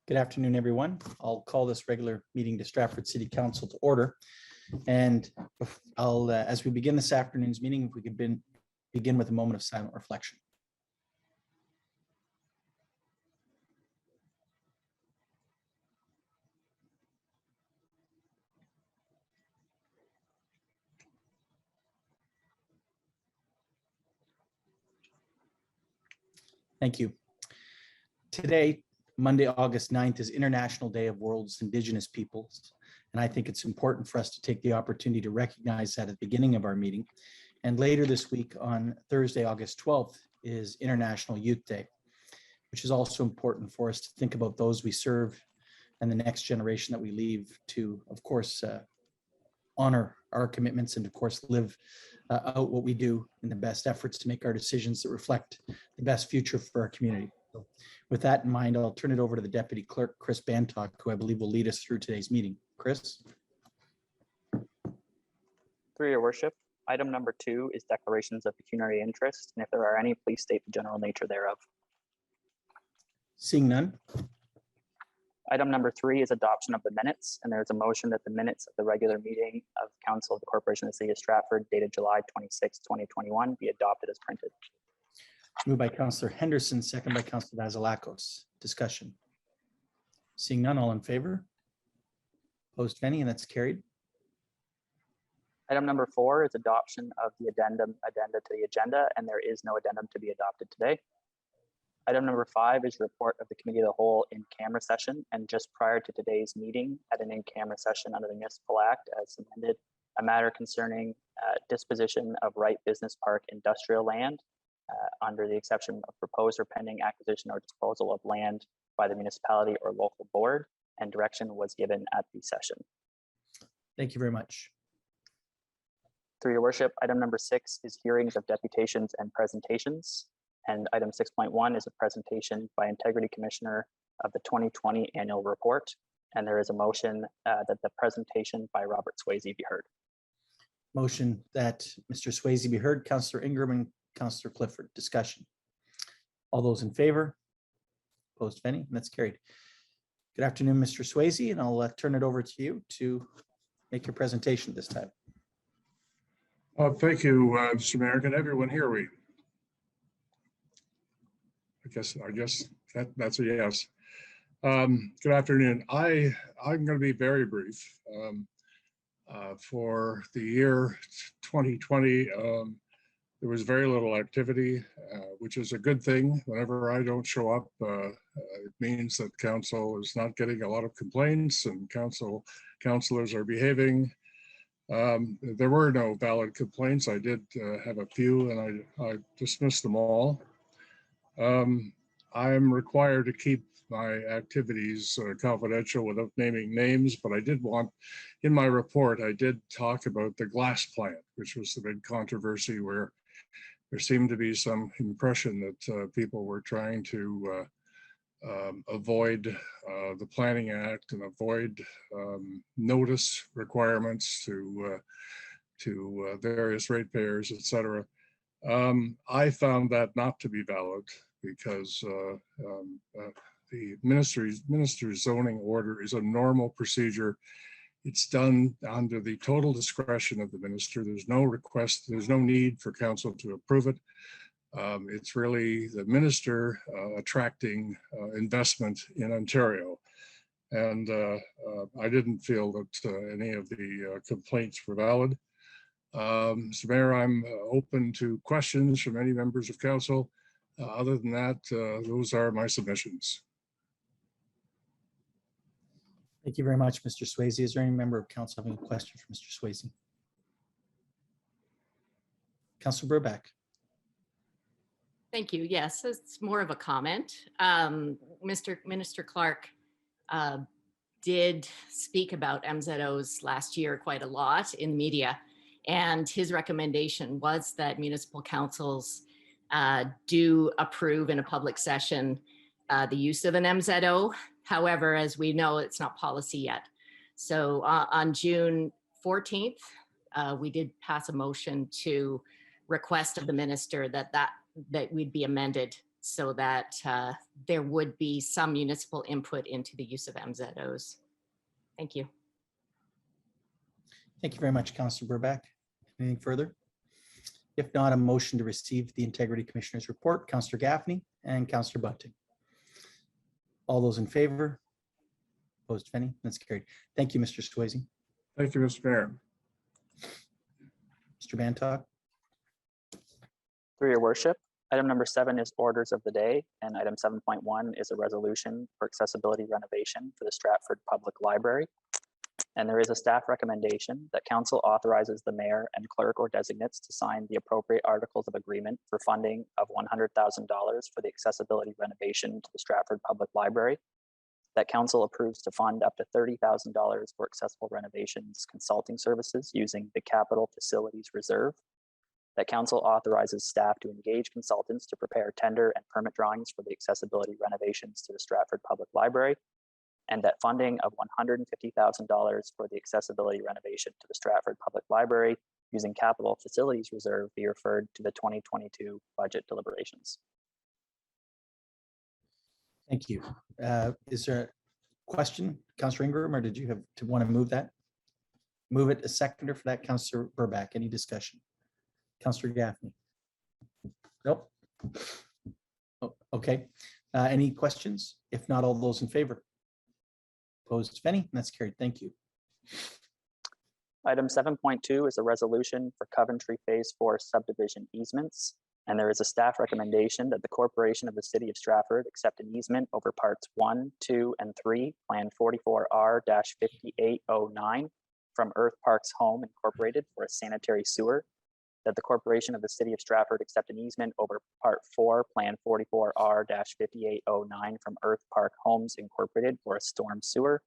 Good afternoon, everyone. I'll call this regular meeting to Stratford City Council to order. And as we begin this afternoon's meeting, if we could begin with a moment of silent reflection. Thank you. Today, Monday, August 9th, is International Day of World's Indigenous Peoples. And I think it's important for us to take the opportunity to recognize that at the beginning of our meeting. And later this week on Thursday, August 12th, is International Youth Day, which is also important for us to think about those we serve and the next generation that we leave to, of course, honor our commitments and, of course, live out what we do in the best efforts to make our decisions that reflect the best future for our community. So with that in mind, I'll turn it over to the Deputy Clerk, Chris Bantock, who I believe will lead us through today's meeting. Chris? Through your worship, item number 2 is declarations of pecuniary interest, and if there are any, please state the general nature thereof. Seeing none. Item number 3 is adoption of the minutes, and there's a motion that the minutes of the regular meeting of Council of the Corporation of the City of Stratford dated July 26, 2021 be adopted as printed. Moved by Councillor Henderson, second by Councillor Vasilakos. Discussion. Seeing none, all in favor? Opposed, if any, and that's carried. Item number 4 is adoption of the addenda to the agenda, and there is no addendum to be adopted today. Item number 5 is report of the Committee of the Whole in camera session, and just prior to today's meeting at an in-camera session under the Municipal Act as amended, a matter concerning disposition of Wright Business Park industrial land under the exception of proposed or pending acquisition or disposal of land by the municipality or local board, and direction was given at the session. Thank you very much. Through your worship, item number 6 is hearings of deputations and presentations. And item 6.1 is a presentation by Integrity Commissioner of the 2020 annual report. And there is a motion that the presentation by Robert Swayze be heard. Motion that Mr. Swayze be heard. Councillor Ingram and Councillor Clifford. Discussion. All those in favor? Opposed, if any? And that's carried. Good afternoon, Mr. Swayze, and I'll turn it over to you to make your presentation this time. Thank you, Mr. Mayor. Can everyone hear me? I guess that's a yes. Good afternoon. I'm going to be very brief. For the year 2020, there was very little activity, which is a good thing. Whenever I don't show up, it means that council is not getting a lot of complaints and councillors are behaving. There were no valid complaints. I did have a few, and I dismissed them all. I'm required to keep my activities confidential without naming names, but I did want, in my report, I did talk about the glass plant, which was the big controversy where there seemed to be some impression that people were trying to avoid the Planning Act and avoid notice requirements to various ratepayers, etc. I found that not to be valid because the minister's zoning order is a normal procedure. It's done under the total discretion of the minister. There's no request, there's no need for council to approve it. It's really the minister attracting investment in Ontario. And I didn't feel that any of the complaints were valid. Mr. Mayor, I'm open to questions from any members of council. Other than that, those are my submissions. Thank you very much, Mr. Swayze. Is there any member of council having a question for Mr. Swayze? Councillor Burback. Thank you. Yes, it's more of a comment. Minister Clark did speak about MZOs last year quite a lot in the media, and his recommendation was that municipal councils do approve in a public session the use of an MZO. However, as we know, it's not policy yet. So on June 14th, we did pass a motion to request of the minister that we'd be amended so that there would be some municipal input into the use of MZOs. Thank you. Thank you very much, Councillor Burback. Anything further? If not, a motion to receive the Integrity Commissioner's report, Councillor Gaffney and Councillor Bunting. All those in favor? Opposed, if any? That's carried. Thank you, Mr. Swayze. Thank you, Mr. Mayor. Mr. Bantock. Through your worship, item number 7 is orders of the day, and item 7.1 is a resolution for accessibility renovation for the Stratford Public Library. And there is a staff recommendation that council authorizes the mayor and clerk or designates to sign the appropriate articles of agreement for funding of $100,000 for the accessibility renovation to the Stratford Public Library. That council approves to fund up to $30,000 for accessible renovations consulting services using the Capital Facilities Reserve. That council authorizes staff to engage consultants to prepare tender and permit drawings for the accessibility renovations to the Stratford Public Library. And that funding of $150,000 for the accessibility renovation to the Stratford Public Library using Capital Facilities Reserve be referred to the 2022 budget deliberations. Thank you. Is there a question, Councillor Ingram, or did you have to want to move that? Move it. A seconder for that, Councillor Burback. Any discussion? Councillor Gaffney. Nope. Oh, okay. Any questions? If not, all those in favor? Opposed, if any? That's carried. Thank you. Item 7.2 is a resolution for Coventry Phase 4 subdivision easements. And there is a staff recommendation that the Corporation of the City of Stratford accept an easement over parts 1, 2, and 3, Plan 44R-5809 from Earth Parks Home Incorporated for a sanitary sewer. That the Corporation of the City of Stratford accept an easement over Part 4, Plan 44R-5809 from Earth Park Homes Incorporated for a storm sewer.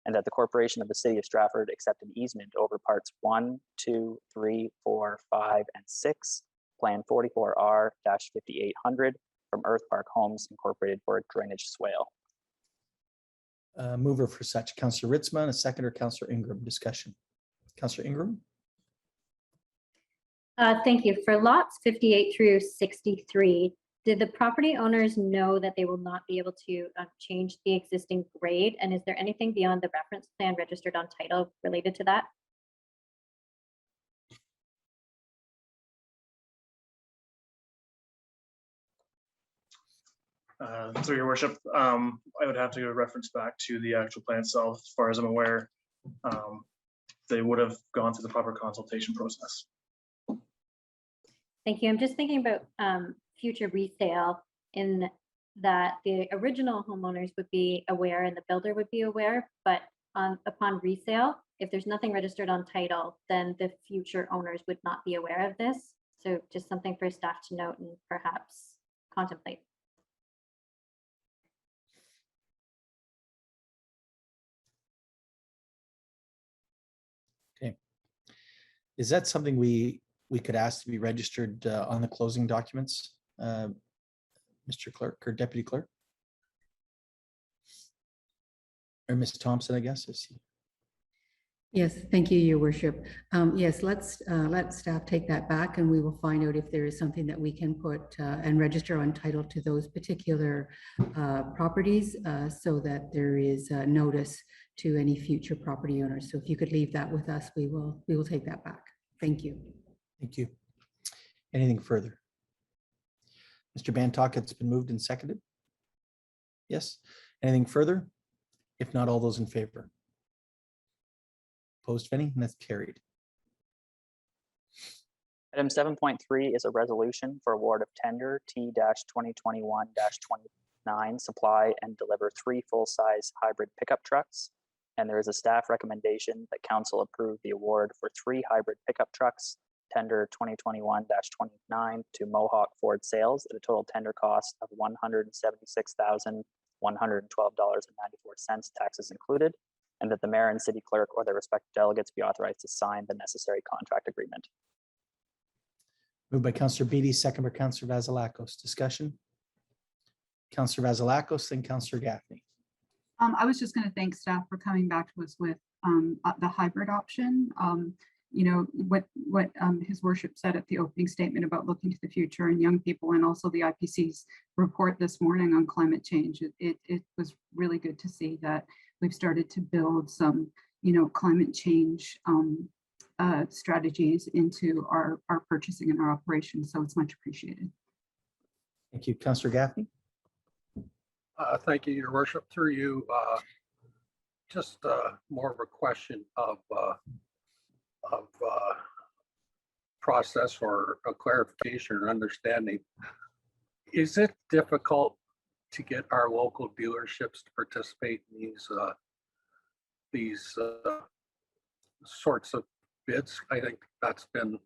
And that the Corporation of the City of Stratford accept an easement over Parts 1, 2, 3, 4, 5, and 6, Plan 44R-5800 from Earth Park Homes Incorporated for a drainage swale. Mover for such, Councillor Ritzma, a seconder, Councillor Ingram. Discussion. Councillor Ingram. Thank you. For lots 58 through 63, did the property owners know that they will not be able to change the existing grade? And is there anything beyond the reference plan registered on title related to that? Through your worship, I would have to go reference back to the actual plan itself. As far as I'm aware, they would have gone through the proper consultation process. Thank you. I'm just thinking about future resale in that the original homeowners would be aware and the builder would be aware, but upon resale, if there's nothing registered on title, then the future owners would not be aware of this. So just something for staff to note and perhaps contemplate. Okay. Is that something we could ask to be registered on the closing documents, Mr. Clerk or Deputy Clerk? Or Ms. Thompson, I guess. Yes, thank you, Your Worship. Yes, let's let staff take that back, and we will find out if there is something that we can put and register on title to those particular properties, so that there is notice to any future property owners. So if you could leave that with us, we will take that back. Thank you. Thank you. Anything further? Mr. Bantock, it's been moved and seconded. Yes. Anything further? If not, all those in favor? Opposed, if any? And that's carried. Item 7.3 is a resolution for award of tender T-2021-29 supply and deliver 3 full-size hybrid pickup trucks. And there is a staff recommendation that council approve the award for 3 hybrid pickup trucks, tender 2021-29 to Mohawk Ford Sales at a total tender cost of $176,112.94, taxes included, and that the mayor and city clerk or their respective delegates be authorized to sign the necessary contract agreement. Moved by Councillor Beatty, second by Councillor Vasilakos. Discussion. Councillor Vasilakos, then Councillor Gaffney. I was just going to thank staff for coming back to us with the hybrid option. what his worship said at the opening statement about looking to the future and young people, and also the IPCC's report this morning on climate change. It was really good to see that we've started to build some, climate change strategies into our purchasing and our operations. So it's much appreciated. Thank you. Councillor Gaffney. Thank you, Your Worship. Through you, just more of a question of process or a clarification or understanding. Is it difficult to get our local dealerships to participate in these sorts of bids? I think that's been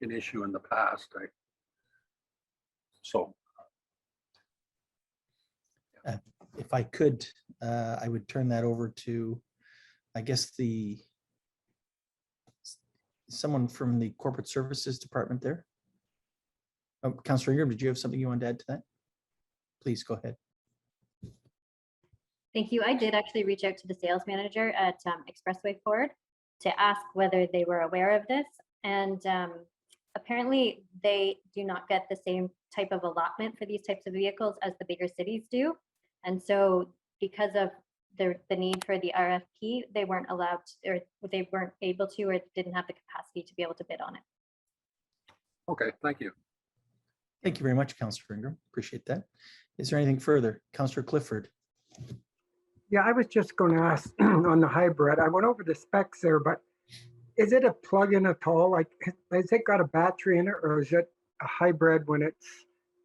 an issue in the past. If I could, I would turn that over to, I guess, someone from the Corporate Services Department there. Oh, Councillor Ingram, did you have something you wanted to add to that? Please go ahead. Thank you. I did actually reach out to the sales manager at Expressway Ford to ask whether they were aware of this. And apparently they do not get the same type of allotment for these types of vehicles as the bigger cities do. And so because of the need for the RFP, they weren't allowed to, or they weren't able to, or didn't have the capacity to be able to bid on it. Okay, thank you. Thank you very much, Councillor Ingram. Appreciate that. Is there anything further? Councillor Clifford. Yeah, I was just going to ask on the hybrid. I went over the specs there, but is it a plug-in at all? Like, has it got a battery in it, or is it a hybrid when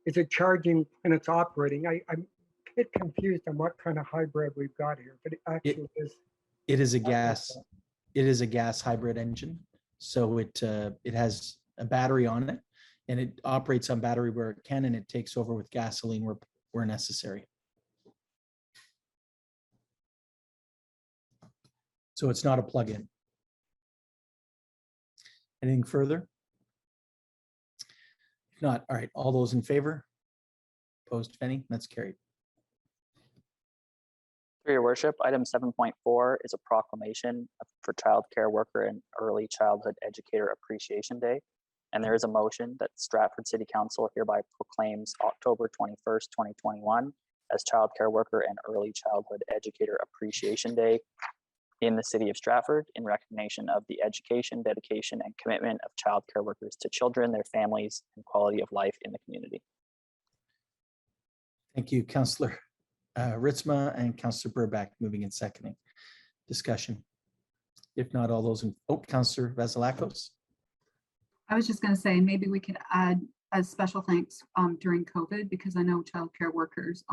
is it charging and it's operating? I'm a bit confused on what kind of hybrid we've got here, but it actually is. It is a gas. It is a gas hybrid engine, so it has a battery on it, and it operates on battery where it can, and it takes over with gasoline where necessary. So it's not a plug-in. Anything further? If not, all right, all those in favor? Opposed, if any? That's carried. Through your worship, item 7.4 is a proclamation for Child Care Worker and Early Childhood Educator Appreciation Day. And there is a motion that Stratford City Council hereby proclaims October 21st, 2021 as Child Care Worker and Early Childhood Educator Appreciation Day in the city of Stratford in recognition of the education, dedication, and commitment of child care workers to children, their families, and quality of life in the community. Thank you, Councillor Ritzma and Councillor Burback, moving and seconding. Discussion. If not, all those in, Councillor Vasilakos. I was just going to say, maybe we could add a special thanks during COVID, because I know childcare workers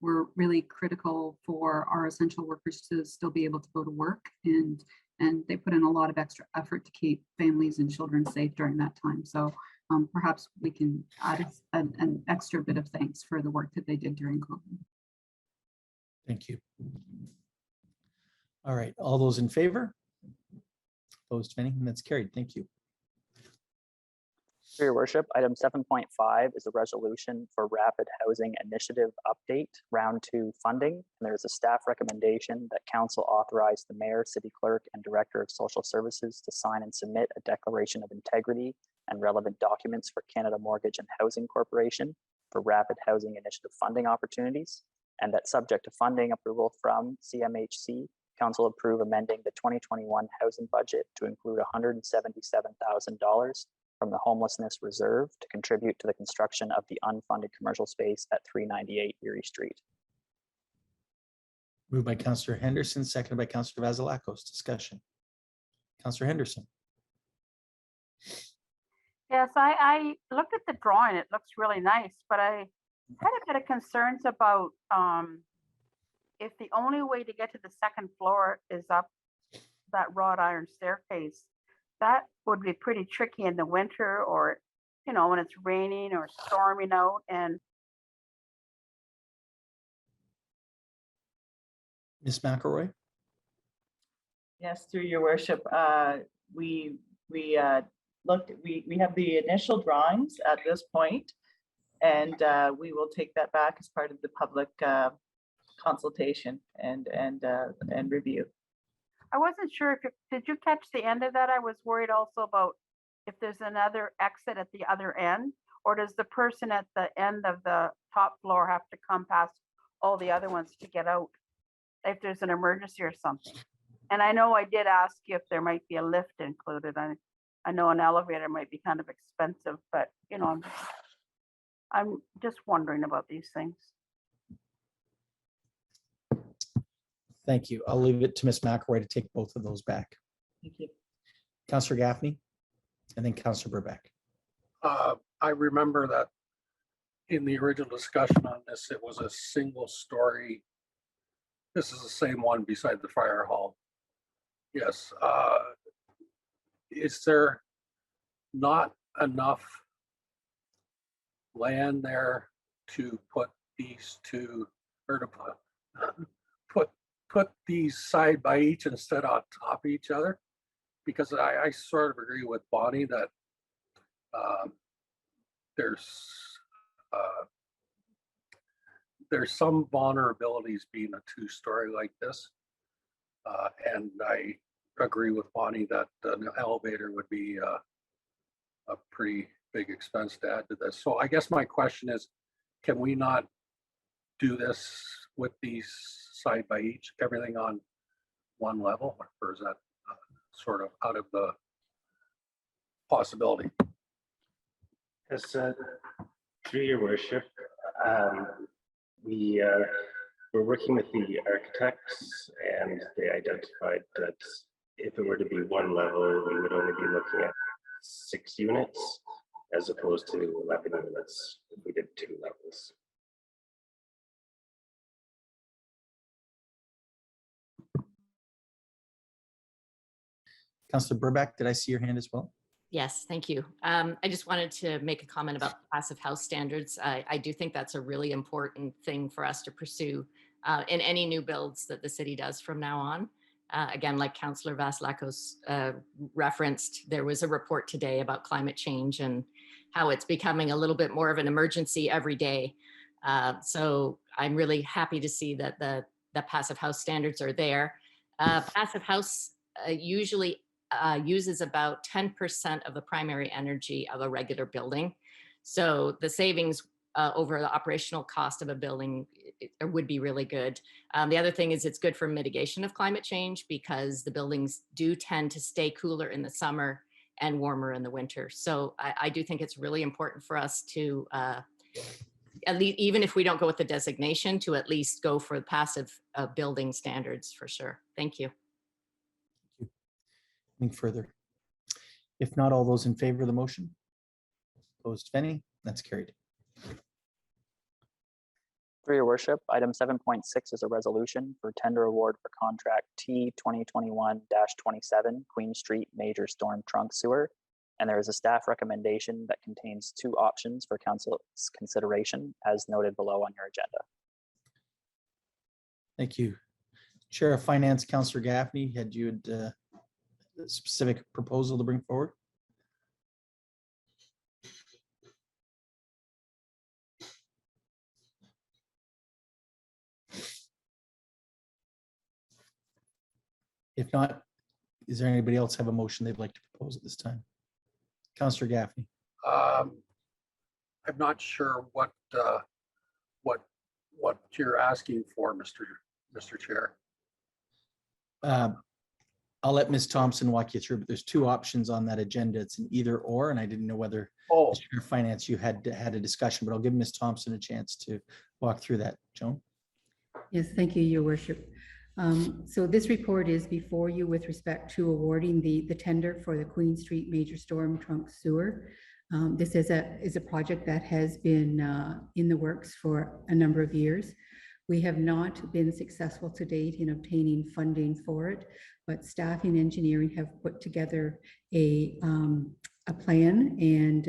were really critical for our essential workers to still be able to go to work, and they put in a lot of extra effort to keep families and children safe during that time. So perhaps we can add an extra bit of thanks for the work that they did during COVID. Thank you. All right, all those in favor? Opposed, if any? That's carried. Thank you. For your worship, item 7.5 is a resolution for Rapid Housing Initiative Update Round 2 funding. And there is a staff recommendation that council authorize the mayor, city clerk, and director of social services to sign and submit a declaration of integrity and relevant documents for Canada Mortgage and Housing Corporation for Rapid Housing Initiative funding opportunities, and that subject to funding approval from CMHC, council approve amending the 2021 housing budget to include $177,000 from the homelessness reserve to contribute to the construction of the unfunded commercial space at 398 Erie Street. Moved by Councillor Henderson, seconded by Councillor Vasilakos. Discussion. Councillor Henderson. Yes, I looked at the drawing. It looks really nice, but I had a bit of concerns about if the only way to get to the second floor is up that wrought iron staircase. That would be pretty tricky in the winter, or, you know, when it's raining or storming out. And Ms. McElroy. Yes, through your worship, we have the initial drawings at this point, and we will take that back as part of the public consultation and review. I wasn't sure if, did you catch the end of that? I was worried also about if there's another exit at the other end, or does the person at the end of the top floor have to come past all the other ones to get out if there's an emergency or something? And I know I did ask you if there might be a lift included. I know an elevator might be kind of expensive, but you know, I'm just wondering about these things. Thank you. I'll leave it to Ms. McElroy to take both of those back. Thank you. Councillor Gaffney, and then Councillor Burbeck. I remember that in the original discussion on this, it was a single story. This is the same one beside the fire hall. Yes. Is there not enough land there to put these two, or to put these side by each instead on top of each other? Because I sort of agree with Bonnie that there's some vulnerabilities being a two-story like this. And I agree with Bonnie that an elevator would be a pretty big expense to add to this. So I guess my question is, can we not do this with these side by each, everything on one level, or is that sort of out of the possibility? Yes, through your worship, we're working with the architects, and they identified that if it were to be one level, we would only be looking at 6 units as opposed to 11 units if we did 2 levels. Councillor Burbeck, did I see your hand as well? Yes, thank you. I just wanted to make a comment about passive house standards. I do think that's a really important thing for us to pursue in any new builds that the city does from now on. Again, like Councillor Vasilakos referenced, there was a report today about climate change and how it's becoming a little bit more of an emergency every day. So I'm really happy to see that the passive house standards are there. Passive house usually uses about 10% of the primary energy of a regular building. So the savings over the operational cost of a building would be really good. The other thing is it's good for mitigation of climate change because the buildings do tend to stay cooler in the summer and warmer in the winter. So I do think it's really important for us to, at least, even if we don't go with the designation, to at least go for passive building standards for sure. Thank you. Anything further? If not, all those in favor of the motion? Opposed, if any? That's carried. Through your worship, item 7.6 is a resolution for tender award for contract T 2021-27 Queen Street Major Storm Trunk Sewer. And there is a staff recommendation that contains 2 options for council's consideration as noted below on your agenda. Thank you. Chair of Finance, Councillor Gaffney, had you a specific proposal to bring forward? If not, is there anybody else have a motion they'd like to propose at this time? Councillor Gaffney. I'm not sure what you're asking for, Mr. Chair. I'll let Ms. Thompson walk you through, but there's 2 options on that agenda. It's an either or, and I didn't know whether Chair of Finance, you had a discussion, but I'll give Ms. Thompson a chance to walk through that. Joan? Yes, thank you, Your Worship. So this report is before you with respect to awarding the tender for the Queen Street Major Storm Trunk Sewer. This is a project that has been in the works for a number of years. We have not been successful to date in obtaining funding for it, but staff and engineering have put together a plan, and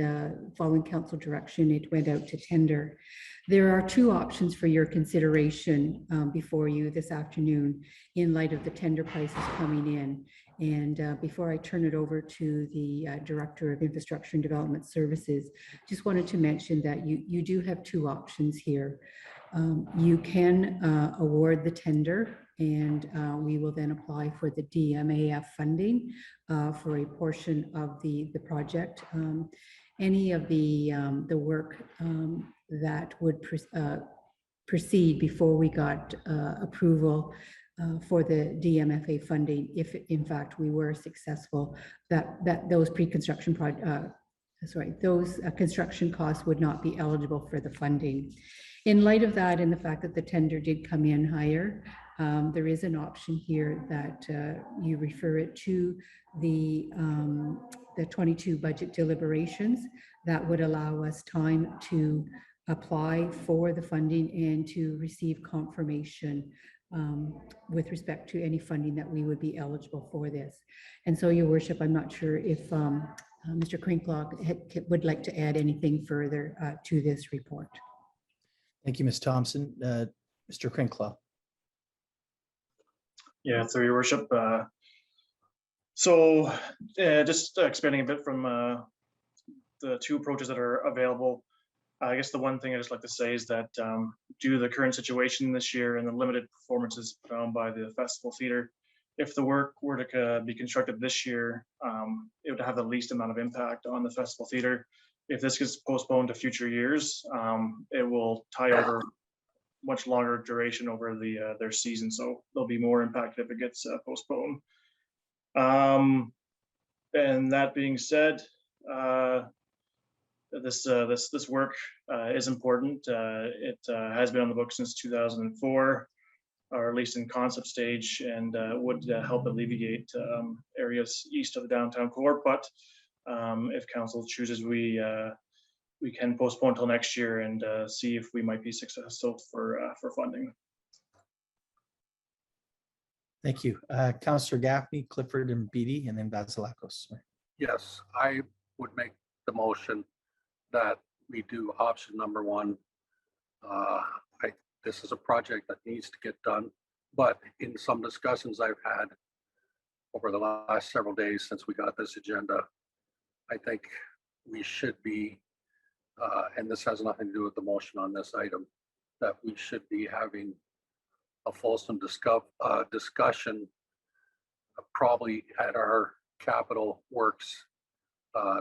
following council direction, it went out to tender. There are 2 options for your consideration before you this afternoon in light of the tender prices coming in. And before I turn it over to the Director of Infrastructure and Development Services, just wanted to mention that you do have 2 options here. You can award the tender, and we will then apply for the DMAF funding for a portion of the project. Any of the work that would proceed before we got approval for the DMFA funding, if in fact we were successful, those pre-construction construction costs would not be eligible for the funding. In light of that, and the fact that the tender did come in higher, there is an option here that you refer it to the 22 budget deliberations that would allow us time to apply for the funding and to receive confirmation with respect to any funding that we would be eligible for this. And so, Your Worship, I'm not sure if Mr. Krinklock would like to add anything further to this report. Thank you, Ms. Thompson. Mr. Krinklock. Yeah, through your worship. So just expanding a bit from the two approaches that are available. I guess the one thing I just like to say is that due to the current situation this year and the limited performances put on by the festival theater, if the work were to be constructed this year, it would have the least amount of impact on the festival theater. If this gets postponed to future years, it will tie over much longer duration over their season, so there'll be more impact if it gets postponed. And that being said, this work is important. It has been on the book since 2004, or at least in concept stage, and would help alleviate areas east of the downtown core. But if council chooses, we can postpone until next year and see if we might be successful for funding. Thank you. Councillor Gaffney, Clifford, and Beatty, and then Vasilakos. Yes, I would make the motion that we do option number one. This is a project that needs to get done, but in some discussions I've had over the last several days since we got this agenda, I think we should be, and this has nothing to do with the motion on this item, that we should be having a fulsome discussion probably at our capital works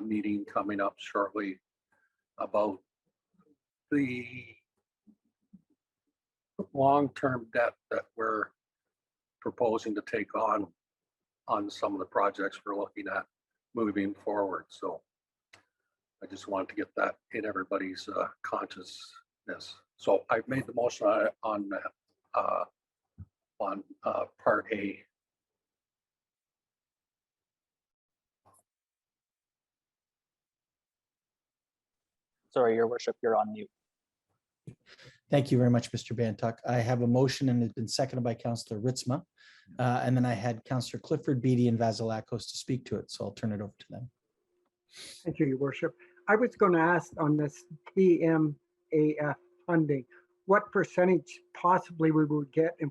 meeting coming up shortly about the long-term debt that we're proposing to take on some of the projects we're looking at moving forward. So I just wanted to get that in everybody's consciousness. So I've made the motion on part A. Sorry, Your Worship, you're on mute. Thank you very much, Mr. Bantuck. I have a motion and it's been seconded by Councillor Ritzma. And then I had Councillor Clifford, Beatty, and Vasilakos to speak to it. So I'll turn it over to them. Thank you, Your Worship. I was going to ask on this DMAF funding, what percentage possibly we would get, and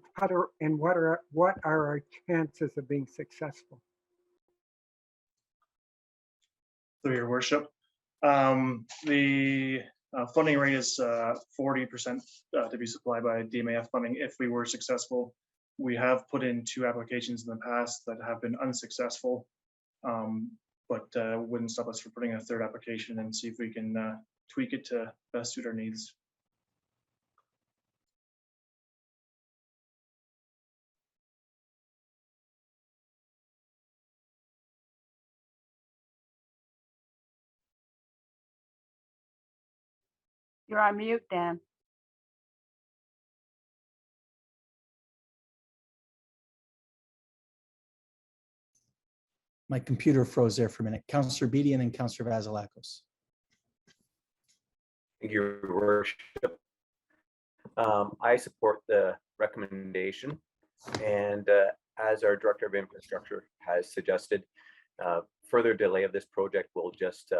what are our chances of being successful? Through your worship, the funding rate is 40% to be supplied by DMAF funding if we were successful. We have put in 2 applications in the past that have been unsuccessful, but wouldn't stop us from putting a 3rd application and see if we can tweak it to best suit our needs. You're on mute, Dan. My computer froze there for a minute. Councillor Beatty and then Councillor Vasilakos. Thank you, Your Worship. I support the recommendation, and as our Director of Infrastructure has suggested, further delay of this project will just,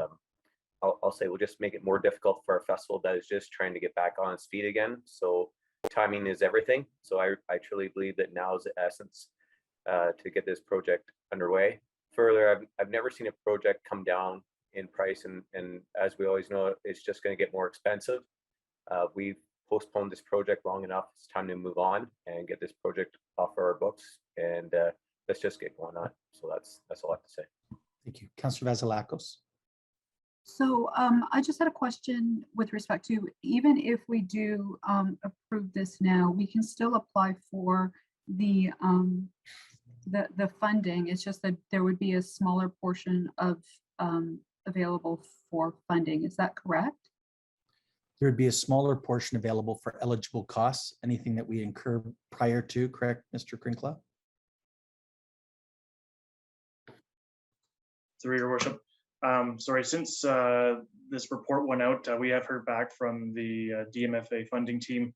I'll say, will just make it more difficult for a festival that is just trying to get back on its feet again. So timing is everything. So I truly believe that now is the essence to get this project underway. Further, I've never seen a project come down in price, and as we always know, it's just going to get more expensive. We've postponed this project long enough. It's time to move on and get this project off our books, and let's just get going on. So that's all I have to say. Thank you. Councillor Vasilakos. So I just had a question with respect to, even if we do approve this now, we can still apply for the funding. It's just that there would be a smaller portion of available for funding. Is that correct? There would be a smaller portion available for eligible costs, anything that we incur prior to, correct, Mr. Krinkla? Through your worship. Sorry, since this report went out, we have heard back from the DMFA funding team,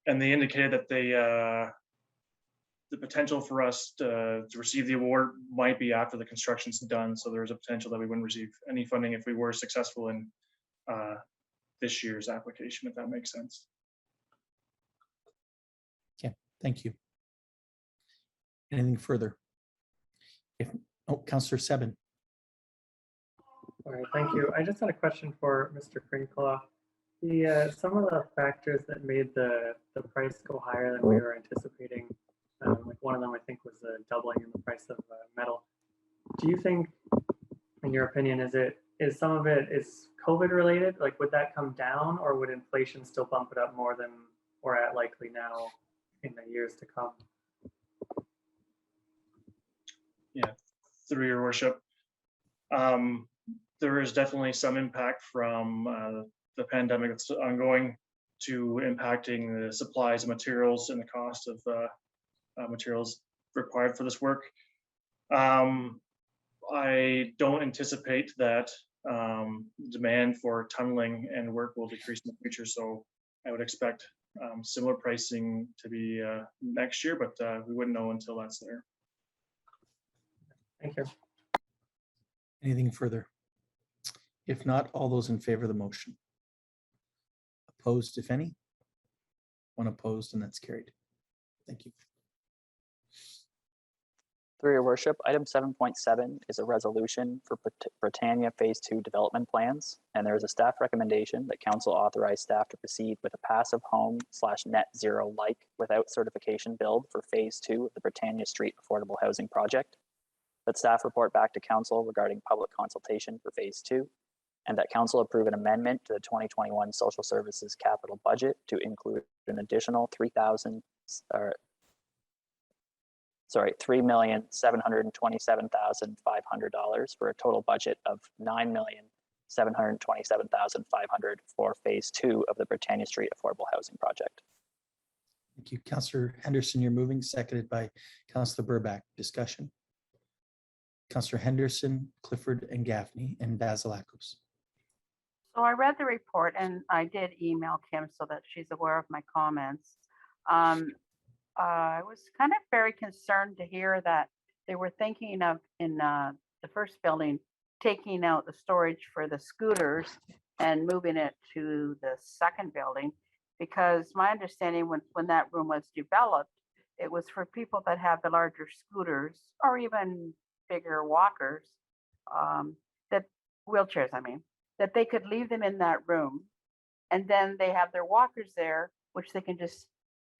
and they indicated that the potential for us to receive the award might be after the construction's done. So there's a potential that we wouldn't receive any funding if we were successful in this year's application, if that makes sense. Okay, thank you. Anything further? Councillor Sebin. All right, thank you. I just had a question for Mr. Krinkla. Some of the factors that made the price go higher than we were anticipating, like one of them I think was a doubling in the price of metal. Do you think, in your opinion, is some of it is COVID related? Like, would that come down, or would inflation still bump it up more than we're at likely now in the years to come? Yeah, through your worship. There is definitely some impact from the pandemic that's ongoing to impacting the supplies of materials and the cost of materials required for this work. I don't anticipate that demand for tunneling and work will decrease in the future, so I would expect similar pricing to be next year, but we wouldn't know until that's there. Thank you. Anything further? If not, all those in favor of the motion? Opposed, if any? One opposed, and that's carried. Thank you. Through your worship, item 7.7 is a resolution for Britannia Phase 2 development plans, and there is a staff recommendation that council authorize staff to proceed with a passive home / net zero like without certification build for Phase 2 of the Britannia Street Affordable Housing Project, that staff report back to council regarding public consultation for Phase 2, and that council approve an amendment to the 2021 social services capital budget to include an additional $3,727,500 for a total budget of $9,727,500 for Phase 2 of the Britannia Street Affordable Housing Project. Thank you. Councillor Henderson, you're moving, seconded by Councillor Burbach. Discussion. Councillor Henderson, Clifford, and Gaffney, and Vasilakos. So I read the report and I did email Kim so that she's aware of my comments. I was kind of very concerned to hear that they were thinking of, in the first building, taking out the storage for the scooters and moving it to the second building, because my understanding when that room was developed, it was for people that have the larger scooters or even bigger walkers, that wheelchairs, I mean, that they could leave them in that room, and then they have their walkers there, which they can just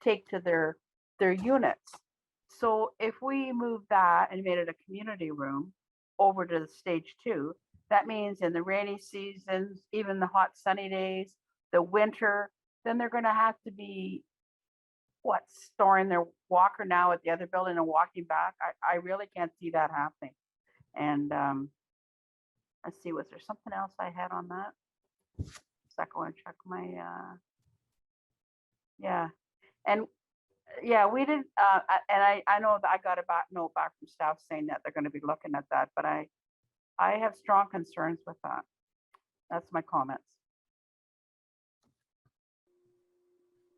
take to their units. So if we move that and made it a community room over to the Stage 2, that means in the rainy seasons, even the hot sunny days, the winter, then they're going to have to be storing their walker now at the other building and walking back. I really can't see that happening. And let's see, was there something else I had on that? So I go and check my yeah. And yeah, we didn't and I know that I got a note back from staff saying that they're going to be looking at that, but I have strong concerns with that. That's my comments.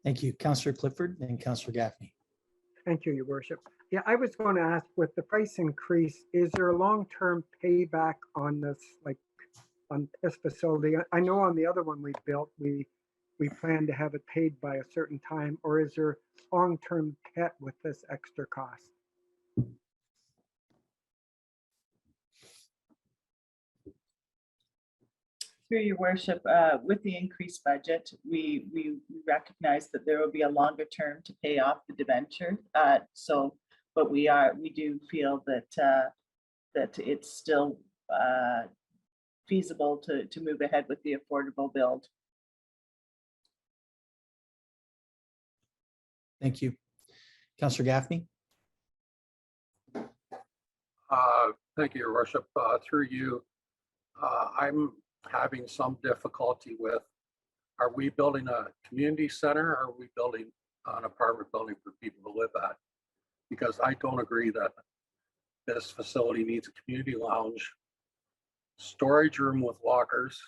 Thank you. Councillor Clifford and Councillor Gaffney. Thank you, Your Worship. Yeah, I was going to ask, with the price increase, is there a long-term payback on this, like on this facility? I know on the other one we built, we plan to have it paid by a certain time, or is there long-term debt with this extra cost? Through your worship, with the increased budget, we recognize that there will be a longer term to pay off the debenture. But we do feel that that it's still feasible to move ahead with the affordable build. Thank you. Councillor Gaffney. Thank you, Your Worship. Through you, I'm having some difficulty with, are we building a community center or are we building an apartment building for people to live at? Because I don't agree that this facility needs a community lounge, storage room with lockers,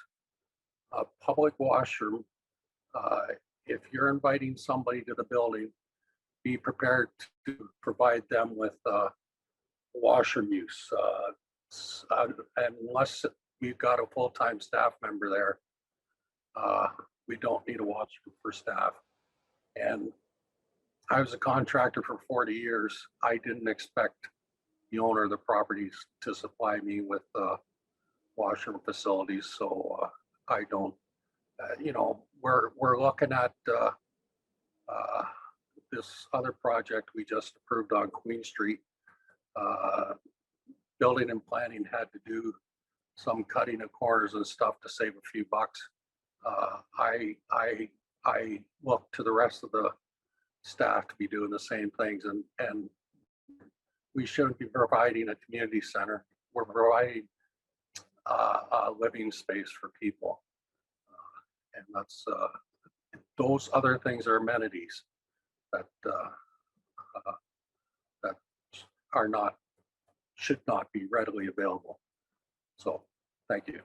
a public washroom. If you're inviting somebody to the building, be prepared to provide them with washroom use. Unless we've got a full-time staff member there, we don't need a washroom for staff. And I was a contractor for 40 years. I didn't expect the owner of the properties to supply me with washroom facilities. So I don't, you know, we're looking at this other project we just approved on Queen Street. Building and planning had to do some cutting of corners and stuff to save a few bucks. I look to the rest of the staff to be doing the same things, and we shouldn't be providing a community center. We're providing a living space for people, and that's those other things are amenities that that are not, should not be readily available. So thank you.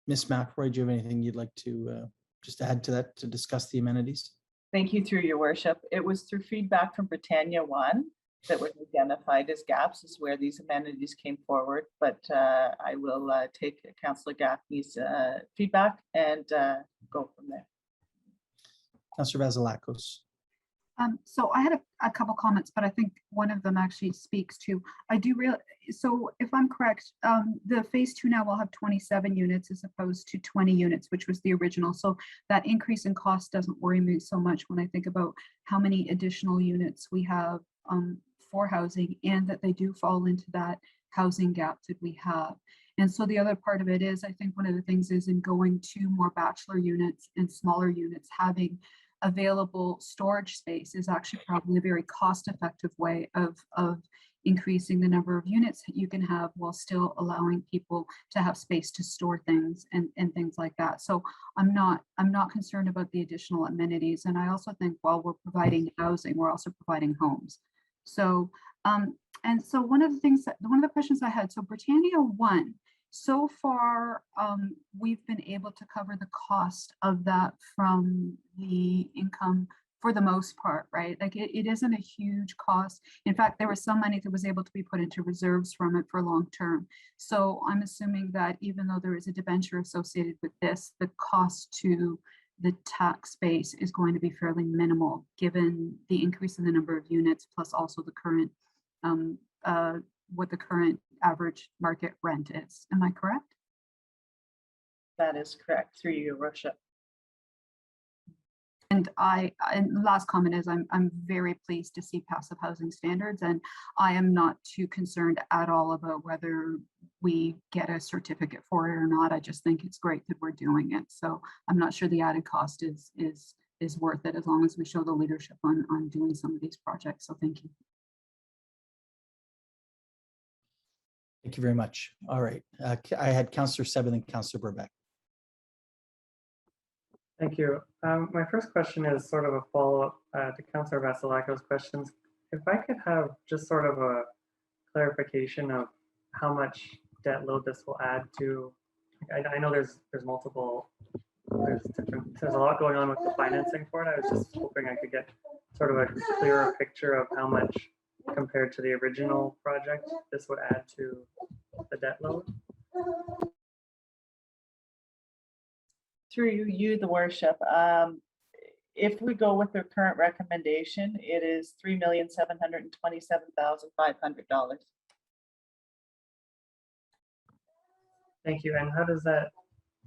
Ms. McRoy, do you have anything you'd like to just add to that to discuss the amenities? Thank you, through your worship. It was through feedback from Britannia 1 that was identified as gaps, is where these amenities came forward. But I will take Councillor Gaffney's feedback and go from there. Councillor Vasilakos. So I had a couple comments, but I think one of them actually speaks to, I do real. So if I'm correct, the phase 2 now will have 27 units as opposed to 20 units, which was the original. So that increase in cost doesn't worry me so much when I think about how many additional units we have for housing, and that they do fall into that housing gap that we have. And so the other part of it is, I think one of the things is in going to more bachelor units and smaller units, having available storage space is actually probably a very cost-effective way of increasing the number of units that you can have while still allowing people to have space to store things and things like that. So I'm not concerned about the additional amenities. And I also think while we're providing housing, we're also providing homes. So and so one of the questions I had, so Britannia 1, so far, we've been able to cover the cost of that from the income for the most part, right? Like it isn't a huge cost. In fact, there was some money that was able to be put into reserves from it for long term. So I'm assuming that even though there is a debenture associated with this, the cost to the tax base is going to be fairly minimal, given the increase in the number of units, plus also the current what the current average market rent is. Am I correct? That is correct, through your worship. And and last comment is I'm very pleased to see passive housing standards, and I am not too concerned at all about whether we get a certificate for it or not. I just think it's great that we're doing it. So I'm not sure the added cost is worth it, as long as we show the leadership on doing some of these projects. So thank you. Thank you very much. All right. I had Councillor Seven and Councillor Burbeck. Thank you. My first question is sort of a follow-up to Councillor Vasilakos' questions. If I could have just sort of a clarification of how much debt load this will add to. I know there's multiple, there's a lot going on with the financing for it. I was just hoping I could get sort of a clearer picture of how much compared to the original project this would add to the debt load. Through you, the worship, if we go with their current recommendation, it is $3,727,500. Thank you. And how does that,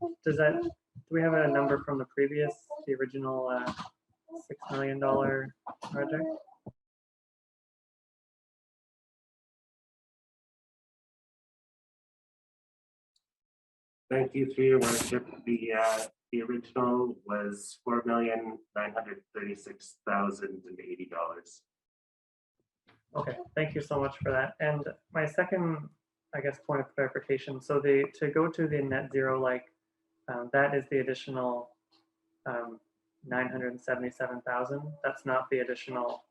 do we have a number from the original $6 million project? Thank you, through your worship. The original was $4,936,080. Okay, thank you so much for that. And my second, I guess, point of clarification. So to go to the net zero, that is the additional 977,000. That's not the additional.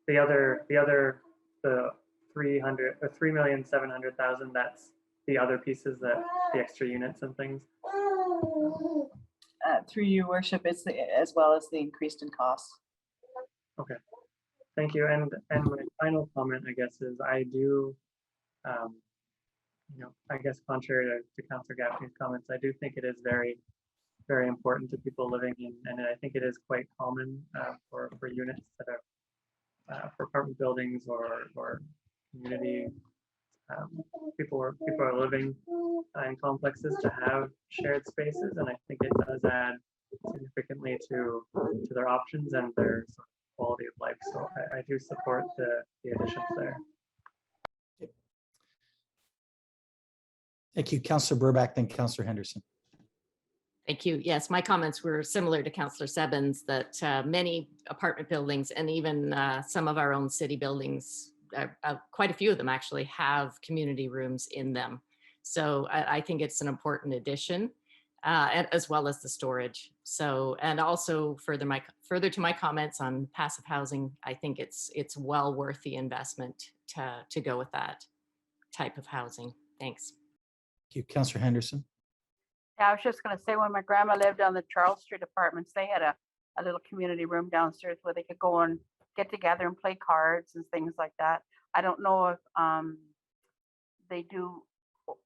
The 3,700,000. That's the other pieces, that the extra units and things. Through your worship, it's as well as the increased in costs. Okay, thank you. And my final comment, I guess, is I do, I guess contrary to Councillor Gaffney's comments, I do think it is very, very important to people living in, and I think it is quite common for units that are for apartment buildings or community people are living in complexes to have shared spaces, and I think it does add significantly to their options and their sort of quality of life. So I do support the additions there. Thank you, Councillor Burbach, then Councillor Henderson. Thank you. Yes, my comments were similar to Councillor Sebens, that many apartment buildings and even some of our own city buildings, quite a few of them actually, have community rooms in them. So I think it's an important addition, as well as the storage. So, and also further to my comments on passive housing, I think it's well worth the investment to go with that type of housing. Thanks. Thank you, Councillor Henderson. Yeah, I was just going to say, when my grandma lived on the Charles Street apartments, they had a little community room downstairs where they could go and get together and play cards and things like that. I don't know if they do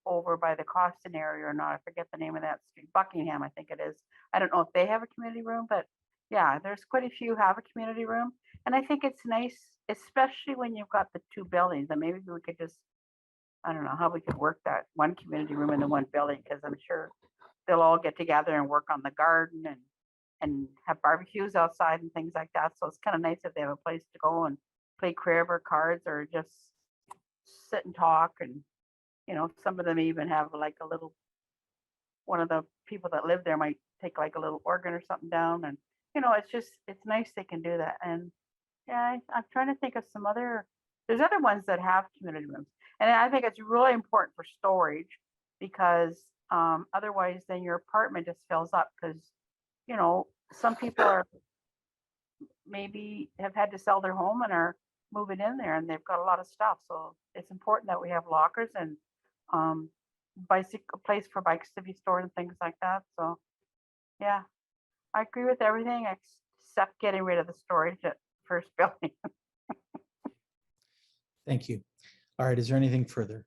over by the Costin area or not. I forget the name of that street. Buckingham, I think it is. I don't know if they have a community room, but yeah, there's quite a few have a community room. And I think it's nice, especially when you've got the two buildings, and maybe we could just, I don't know how we could work that one community room in the one building, because I'm sure they'll all get together and work on the garden and have barbecues outside and things like that. So it's kind of nice if they have a place to go and play crib or cards or just sit and talk. And, some of them even have like a little, one of the people that live there might take like a little organ or something down. And, it's nice they can do that. And yeah, I'm trying to think of there's other ones that have community rooms. And I think it's really important for storage, because otherwise then your apartment just fills up, because some people are maybe have had to sell their home and are moving in there, and they've got a lot of stuff. So it's important that we have lockers and bicycle place for bikes to be stored and things like that. So yeah, I agree with everything except getting rid of the storage at first building. Thank you. All right, is there anything further?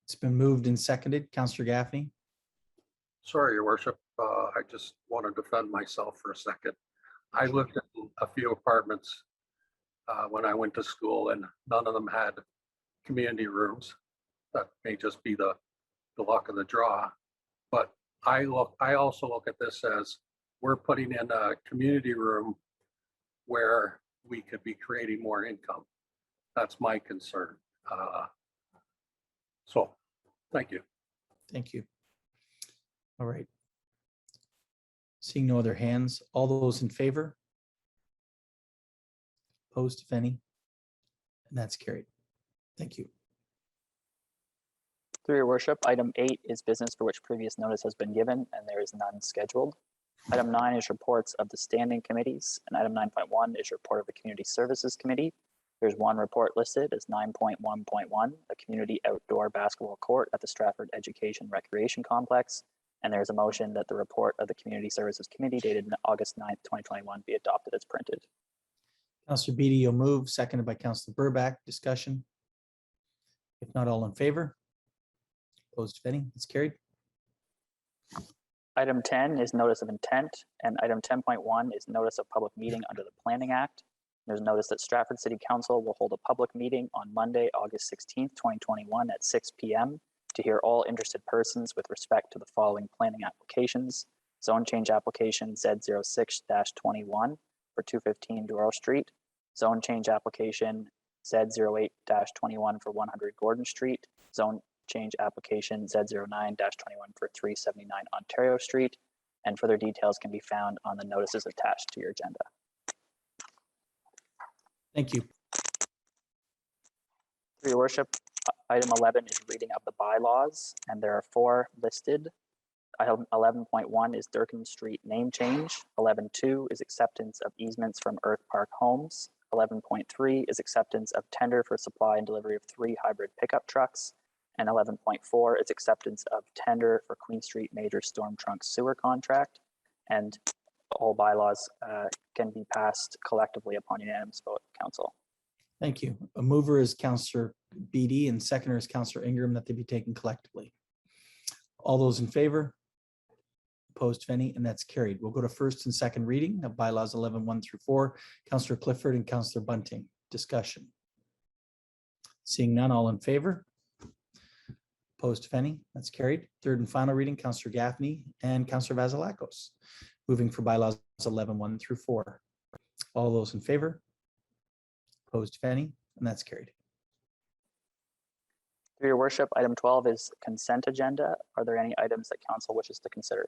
It's been moved and seconded. Councillor Gaffney. Sorry, Your Worship. I just want to defend myself for a second. I lived in a few apartments when I went to school, and none of them had community rooms. That may just be the luck of the draw. But I also look at this as we're putting in a community room where we could be creating more income. That's my concern. So thank you. Thank you. All right. Seeing no other hands, all those in favor? Opposed, if any? And that's carried. Thank you. Through your worship, item 8 is business for which previous notice has been given and there is none scheduled. Item 9 is reports of the standing committees, and item 9.1 is report of the Community Services Committee. There's one report listed as 9.1.1, a community outdoor basketball court at the Stratford Education Recreation Complex. And there's a motion that the report of the Community Services Committee dated August 9th, 2021 be adopted as printed. Councillor Beattie, you'll move, seconded by Councillor Burbach. Discussion? If not, all in favor? Opposed, if any? It's carried. Item 10 is notice of intent, and item 10.1 is notice of public meeting under the Planning Act. There's notice that Stratford City Council will hold a public meeting on Monday, August 16th, 2021 at 6 p.m. to hear all interested persons with respect to the following planning applications. Zone change application Z06-21 for 215 Doral Street. Zone change application Z08-21 for 100 Gordon Street. Zone change application Z09-21 for 379 Ontario Street. And further details can be found on the notices attached to your agenda. Thank you. Through your worship, item 11 is reading of the bylaws, and there are 4 listed. Item 11.1 is Durkin Street name change. 11.2 is acceptance of easements from Earth Park Homes. 11.3 is acceptance of tender for supply and delivery of 3 hybrid pickup trucks. And 11.4 is acceptance of tender for Queen Street major storm trunk sewer contract. And all bylaws can be passed collectively upon unanimous vote of council. Thank you. A mover is Councillor Beatty and seconder is Councillor Ingram, that they be taken collectively. All those in favor? Opposed, if any, and that's carried. We'll go to first and second reading of bylaws 11.1 through 4. Councillor Clifford and Councillor Bunting. Discussion. Seeing none, all in favor? Opposed, if any, that's carried. Third and final reading, Councillor Gaffney and Councillor Vasilakos. Moving for bylaws 11.1 through 4. All those in favor? Opposed, if any, and that's carried. Through your worship, item 12 is consent agenda. Are there any items that council wishes to consider?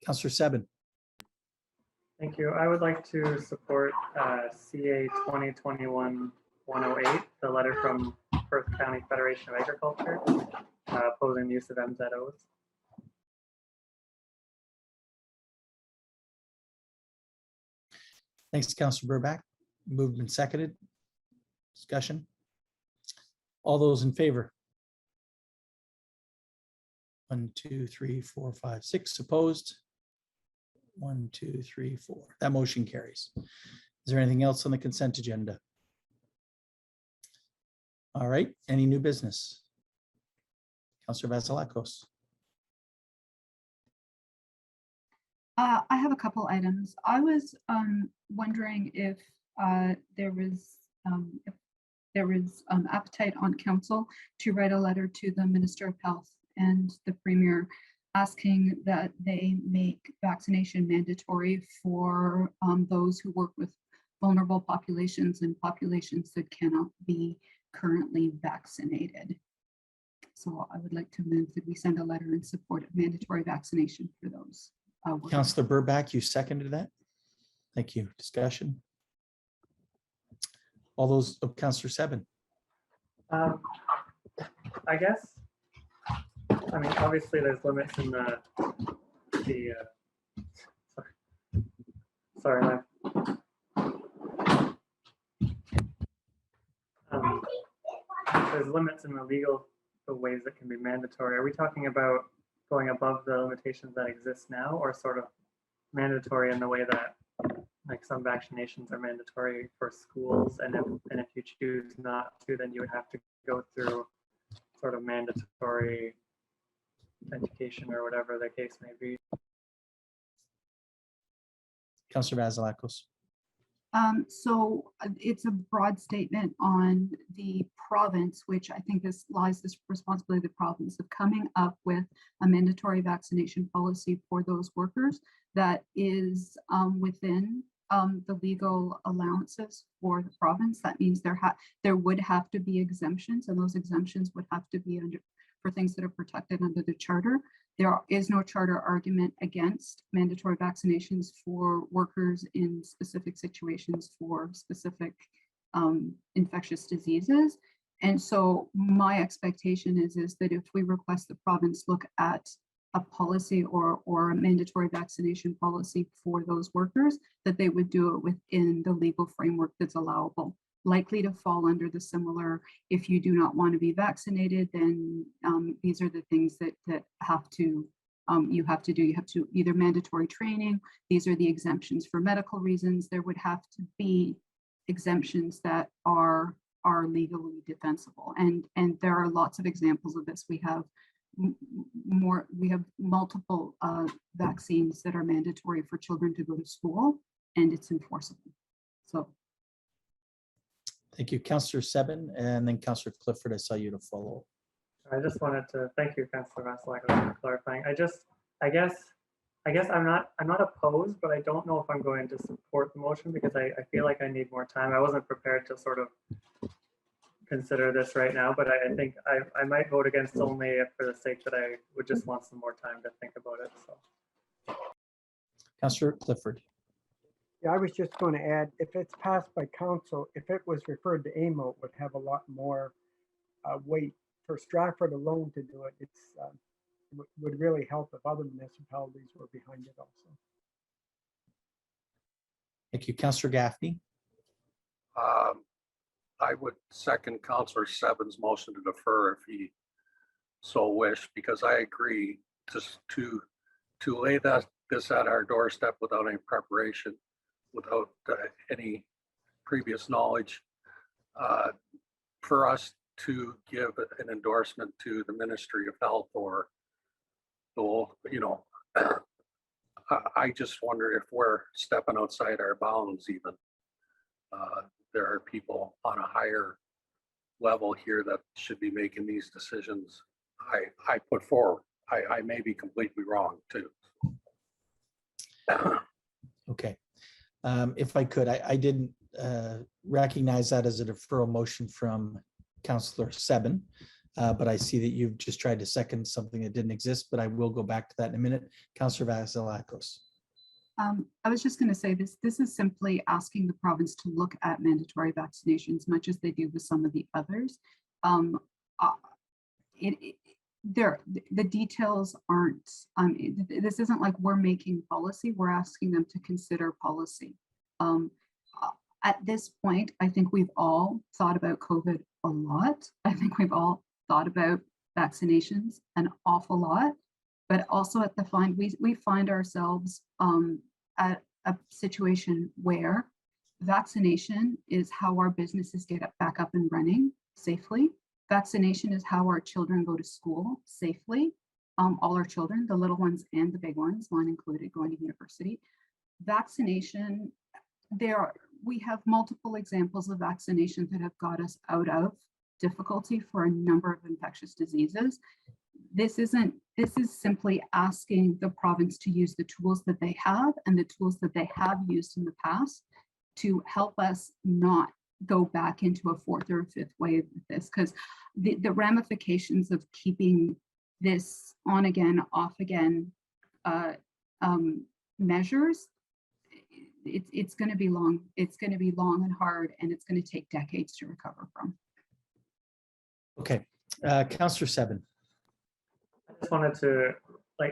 Councillor Sebin. Thank you. I would like to support CA 2021-108, the letter from Perth County Federation of Agriculture opposing the use of MZOs. Thanks, Councillor Burback. Moved and seconded. Discussion. All those in favor? 1, 2, 3, 4, 5, 6 opposed. 1, 2, 3, 4. That motion carries. Is there anything else on the consent agenda? All right. Any new business? Councillor Vasilakos. I have a couple items. I was wondering if there was appetite on council to write a letter to the Minister of Health and the Premier asking that they make vaccination mandatory for those who work with vulnerable populations and populations that cannot be currently vaccinated. So I would like to move that we send a letter in support of mandatory vaccination for those. Councillor Burback, you seconded that. Thank you. Discussion. All those of Councillor Sebin. I guess, I mean, obviously there's limits in sorry, there's limits in the ways that can be mandatory. Are we talking about going above the limitations that exist now, or sort of mandatory in the way that like some vaccinations are mandatory for schools, and if you choose not to, then you would have to go through sort of mandatory education or whatever the case may be? Councillor Vasilakos. So it's a broad statement on the province, which I think lies this responsibility of the province of coming up with a mandatory vaccination policy for those workers that is within the legal allowances for the province. That means there would have to be exemptions, and those exemptions would have to be for things that are protected under the charter. There is no charter argument against mandatory vaccinations for workers in specific situations for specific infectious diseases. And so my expectation is that if we request the province look at a policy or a mandatory vaccination policy for those workers, that they would do it within the legal framework that's allowable. Likely to fall under the similar, if you do not want to be vaccinated, then these are the things that you have to do. You have to either mandatory training. These are the exemptions for medical reasons. There would have to be exemptions that are legally defensible, and there are lots of examples of this. We have multiple vaccines that are mandatory for children to go to school, and it's enforceable. So. Thank you, Councillor Seven, and then Councillor Clifford. I saw you to follow. I just wanted to thank you, Councillor Vasilakos, for clarifying. I guess I'm not opposed, but I don't know if I'm going to support the motion because I feel like I need more time. I wasn't prepared to sort of consider this right now, but I think I might vote against only if for the sake that I would just want some more time to think about it. So, Councillor Clifford. Yeah, I was just going to add, if it's passed by council, if it was referred to AMO, it would have a lot more weight. For Stratford alone to do it, it's would really help if other municipalities were behind it also. Thank you, Councillor Gaffney. I would second Councillor Seven's motion to defer if he so wished, because I agree just to lay this at our doorstep without any preparation, without any previous knowledge, for us to give an endorsement to the Ministry of Health or the, you know, I just wonder if we're stepping outside our bounds even. There are people on a higher level here that should be making these decisions. I put forward. I may be completely wrong too. Okay. If I could, I didn't recognize that as a deferral motion from Councillor Seven, but I see that you've just tried to second something that didn't exist, but I will go back to that in a minute. Councillor Vasilakos. I was just going to say this is simply asking the province to look at mandatory vaccinations, much as they do with some of the others. The details aren't, this isn't like we're making policy, we're asking them to consider policy. At this point, I think we've all thought about COVID a lot. I think we've all thought about vaccinations an awful lot, but also at the we find ourselves at a situation where vaccination is how our businesses get back up and running safely. Vaccination is how our children go to school safely. All our children, the little ones and the big ones, mine included, going to university. Vaccination, we have multiple examples of vaccinations that have got us out of difficulty for a number of infectious diseases. This is simply asking the province to use the tools that they have and the tools that they have used in the past to help us not go back into a fourth or fifth wave with this, because the ramifications of keeping this on again, off again measures, it's going to be long. It's going to be long and hard, and it's going to take decades to recover from. Okay, Councillor Seven. I just wanted to,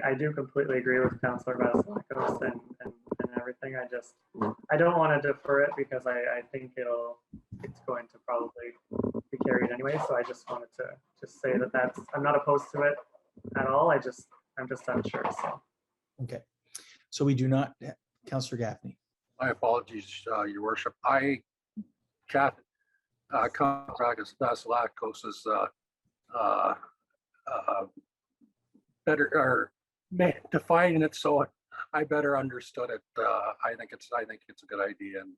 I do completely agree with Councillor Vasilakos and everything. I don't want to defer it because I think it's going to probably be carried anyway. So I just wanted to just say that I'm not opposed to it at all. I'm just unsure. So. Okay, so we do not, Councillor Gaffney. My apologies, Your Worship. Councillor Vasilakos is better or defining it, so I better understood it. I think it's a good idea, and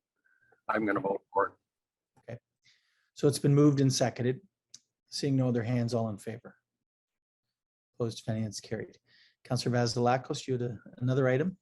I'm going to vote for it. Okay, so it's been moved and seconded. Seeing no other hands, all in favor. Opposed, finance carried. Councillor Vasilakos, you had another item.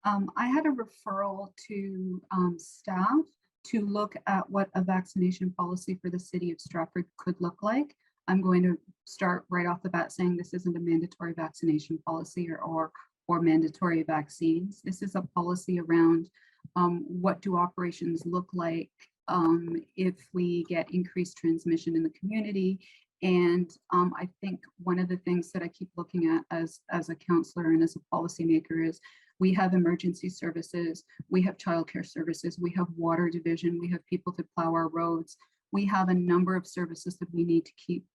I had a referral to staff to look at what a vaccination policy for the city of Stratford could look like. I'm going to start right off the bat saying this isn't a mandatory vaccination policy or mandatory vaccines. This is a policy around what do operations look like if we get increased transmission in the community. And I think one of the things that I keep looking at as a councillor and as a policymaker is we have emergency services, we have childcare services, we have water division, we have people to plow our roads. We have a number of services that we need to keep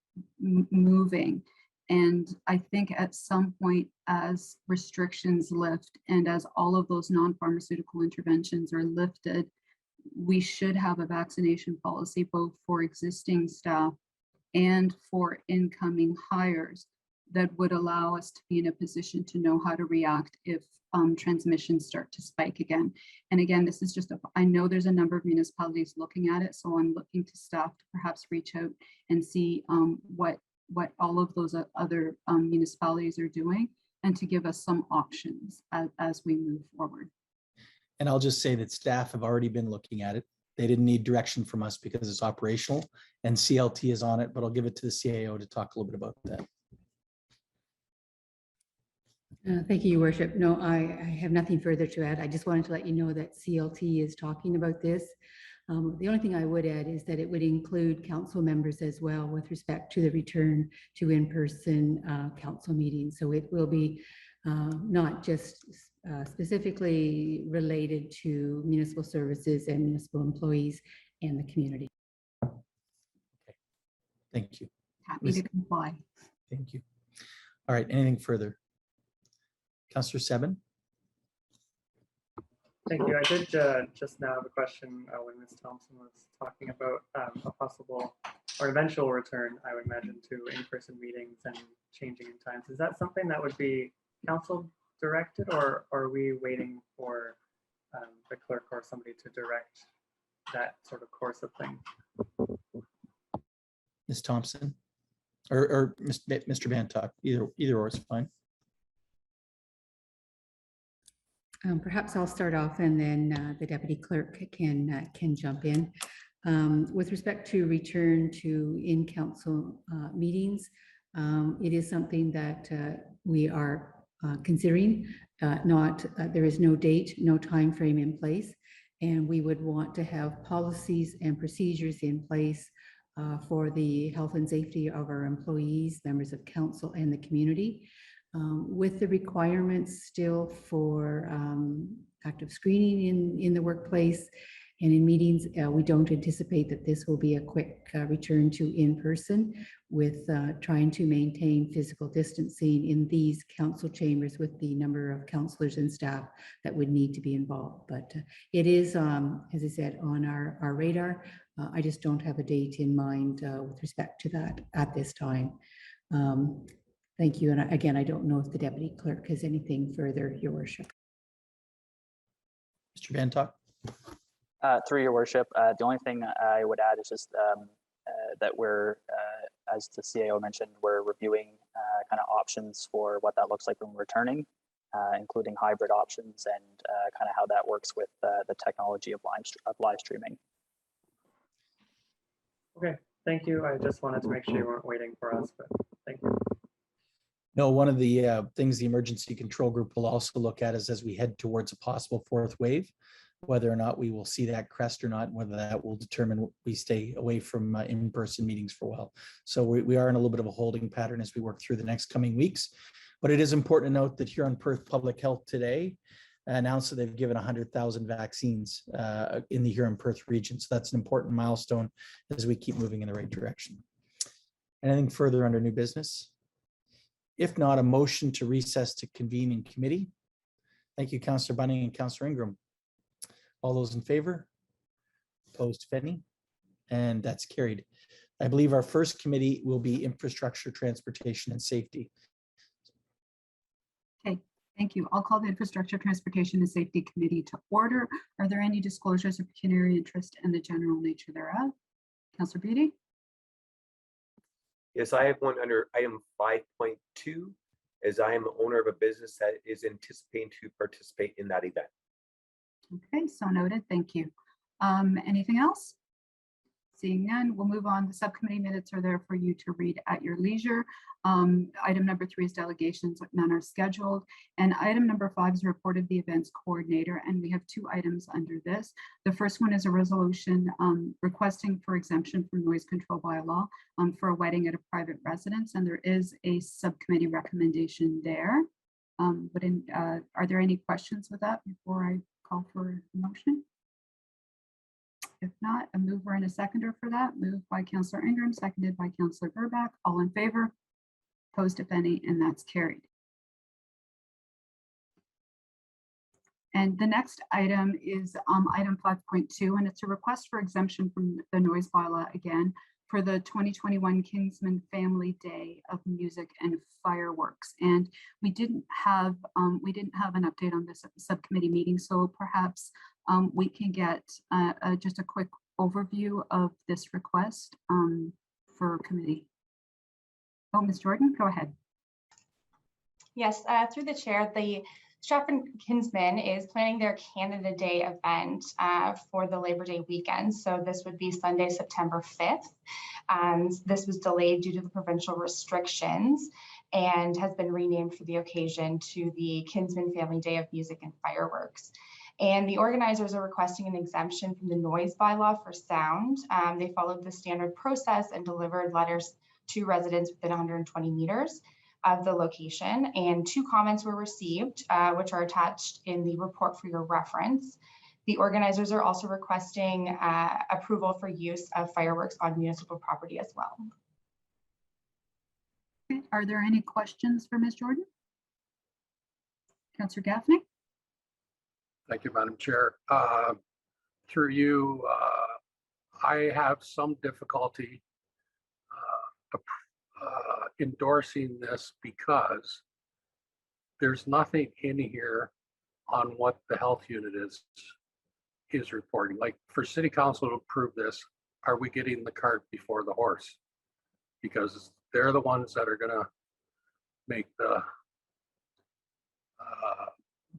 moving. And I think at some point as restrictions lift and as all of those non-pharmaceutical interventions are lifted, we should have a vaccination policy both for existing staff and for incoming hires. that would allow us to be in a position to know how to react if transmissions start to spike again. And again, this is just, I know there's a number of municipalities looking at it, so I'm looking to staff to perhaps reach out and see what all of those other municipalities are doing, and to give us some options as we move forward. And I'll just say that staff have already been looking at it. They didn't need direction from us because it's operational, and CLT is on it, but I'll give it to the CAO to talk a little bit about that. Thank you, Your Worship. No, I have nothing further to add. I just wanted to let you know that CLT is talking about this. The only thing I would add is that it would include council members as well with respect to the return to in-person council meetings. So it will be not just specifically related to municipal services and municipal employees and the community. Okay. Thank you. Happy to comply. Thank you. All right, anything further? Councillor Seven. Thank you. I did just now have a question when Ms. Thompson was talking about a possible or eventual return, I would imagine, to in-person meetings and changing in times. Is that something that would be council directed, or are we waiting for the clerk or somebody to direct that sort of course of things? Ms. Thompson or Mr. Bantock, either or is fine. Perhaps I'll start off and then the deputy clerk can jump in. With respect to return to in-council meetings, it is something that we are considering. There is no date, no time frame in place, and we would want to have policies and procedures in place for the health and safety of our employees, members of council, and the community. With the requirements still for active screening in the workplace and in meetings, we don't anticipate that this will be a quick return to in-person, with trying to maintain physical distancing in these council chambers with the number of councillors and staff that would need to be involved. But it is, as I said, on our radar. I just don't have a date in mind with respect to that at this time. Thank you. And again, I don't know if the deputy clerk has anything further, Your Worship. Mr. Bantock. Through Your Worship, the only thing I would add is just that we're, as the CAO mentioned, we're reviewing kind of options for what that looks like when we're returning, including hybrid options and kind of how that works with the technology of live streaming. Okay, thank you. I just wanted to make sure you weren't waiting for us, but thank you. No, one of the things the emergency control group will also look at is as we head towards a possible fourth wave, whether or not we will see that crest or not, and whether that will determine we stay away from in-person meetings for a while. So we are in a little bit of a holding pattern as we work through the next coming weeks. But it is important to note that here on Perth Public Health today announced that they've given 100,000 vaccines in the Huron-Perth region. So that's an important milestone as we keep moving in the right direction. Anything further under new business? If not, a motion to recess to convene in committee. Thank you, Councillor Bunning and Councillor Ingram. All those in favor? Opposed, if any? And that's carried. I believe our first committee will be infrastructure, transportation, and safety. Okay, thank you. I'll call the Infrastructure, Transportation, and Safety Committee to order. Are there any disclosures of pecuniary interest and the general nature thereof? Councillor Beattie? Yes, I have one under item 5.2, as I am the owner of a business that is anticipating to participate in that event. Okay, so noted. Thank you. Anything else? Seeing none, we'll move on. The subcommittee minutes are there for you to read at your leisure. Item number 3 is delegations, none are scheduled. And item number 5 is report of the events coordinator. And we have 2 items under this. The first one is a resolution requesting for exemption from noise control bylaw for a wedding at a private residence. And there is a subcommittee recommendation there. Are there any questions with that before I call for a motion? If not, a mover and a seconder for that. Moved by Councillor Ingram, seconded by Councillor Burbach. All in favor? Opposed, if any, and that's carried. And the next item is item 5.2, and it's a request for exemption from the noise bylaw again for the 2021 Kingsman Family Day of Music and Fireworks. And we didn't have an update on this at the subcommittee meeting, so perhaps we can get just a quick overview of this request for committee. Oh, Ms. Jordan, go ahead. Yes, through the chair, the Stratford Kinsman is planning their Canada Day event for the Labor Day weekend. So this would be Sunday, September 5th. This was delayed due to the provincial restrictions and has been renamed for the occasion to the Kinsman Family Day of Music and Fireworks. And the organizers are requesting an exemption from the noise bylaw for sound. They followed the standard process and delivered letters to residents within 120 meters of the location. And 2 comments were received, which are attached in the report for your reference. The organizers are also requesting approval for use of fireworks on municipal property as well. Okay. Are there any questions for Ms. Jordan? Councillor Gaffney? Thank you, Madam Chair. Through you, I have some difficulty endorsing this because there's nothing in here on what the health unit is reporting. Like for City Council to approve this, are we getting the cart before the horse? Because they're the ones that are gonna make the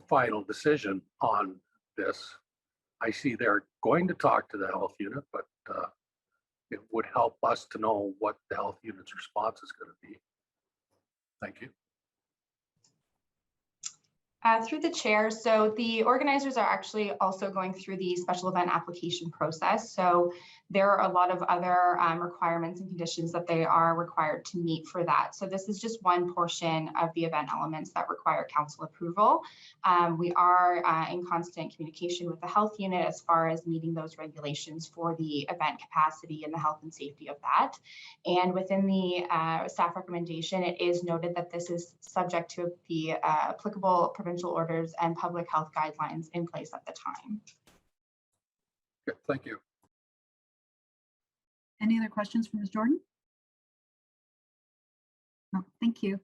final decision on this. I see they're going to talk to the health unit, but it would help us to know what the health unit's response is going to be. Thank you. Through the chair, so the organizers are actually also going through the special event application process. So there are a lot of other requirements and conditions that they are required to meet for that. So this is just one portion of the event elements that require council approval. We are in constant communication with the health unit as far as meeting those regulations for the event capacity and the health and safety of that. And within the staff recommendation, it is noted that this is subject to the applicable provincial orders and public health guidelines in place at the time. Good, thank you. Any other questions for Ms. Jordan? No, thank you.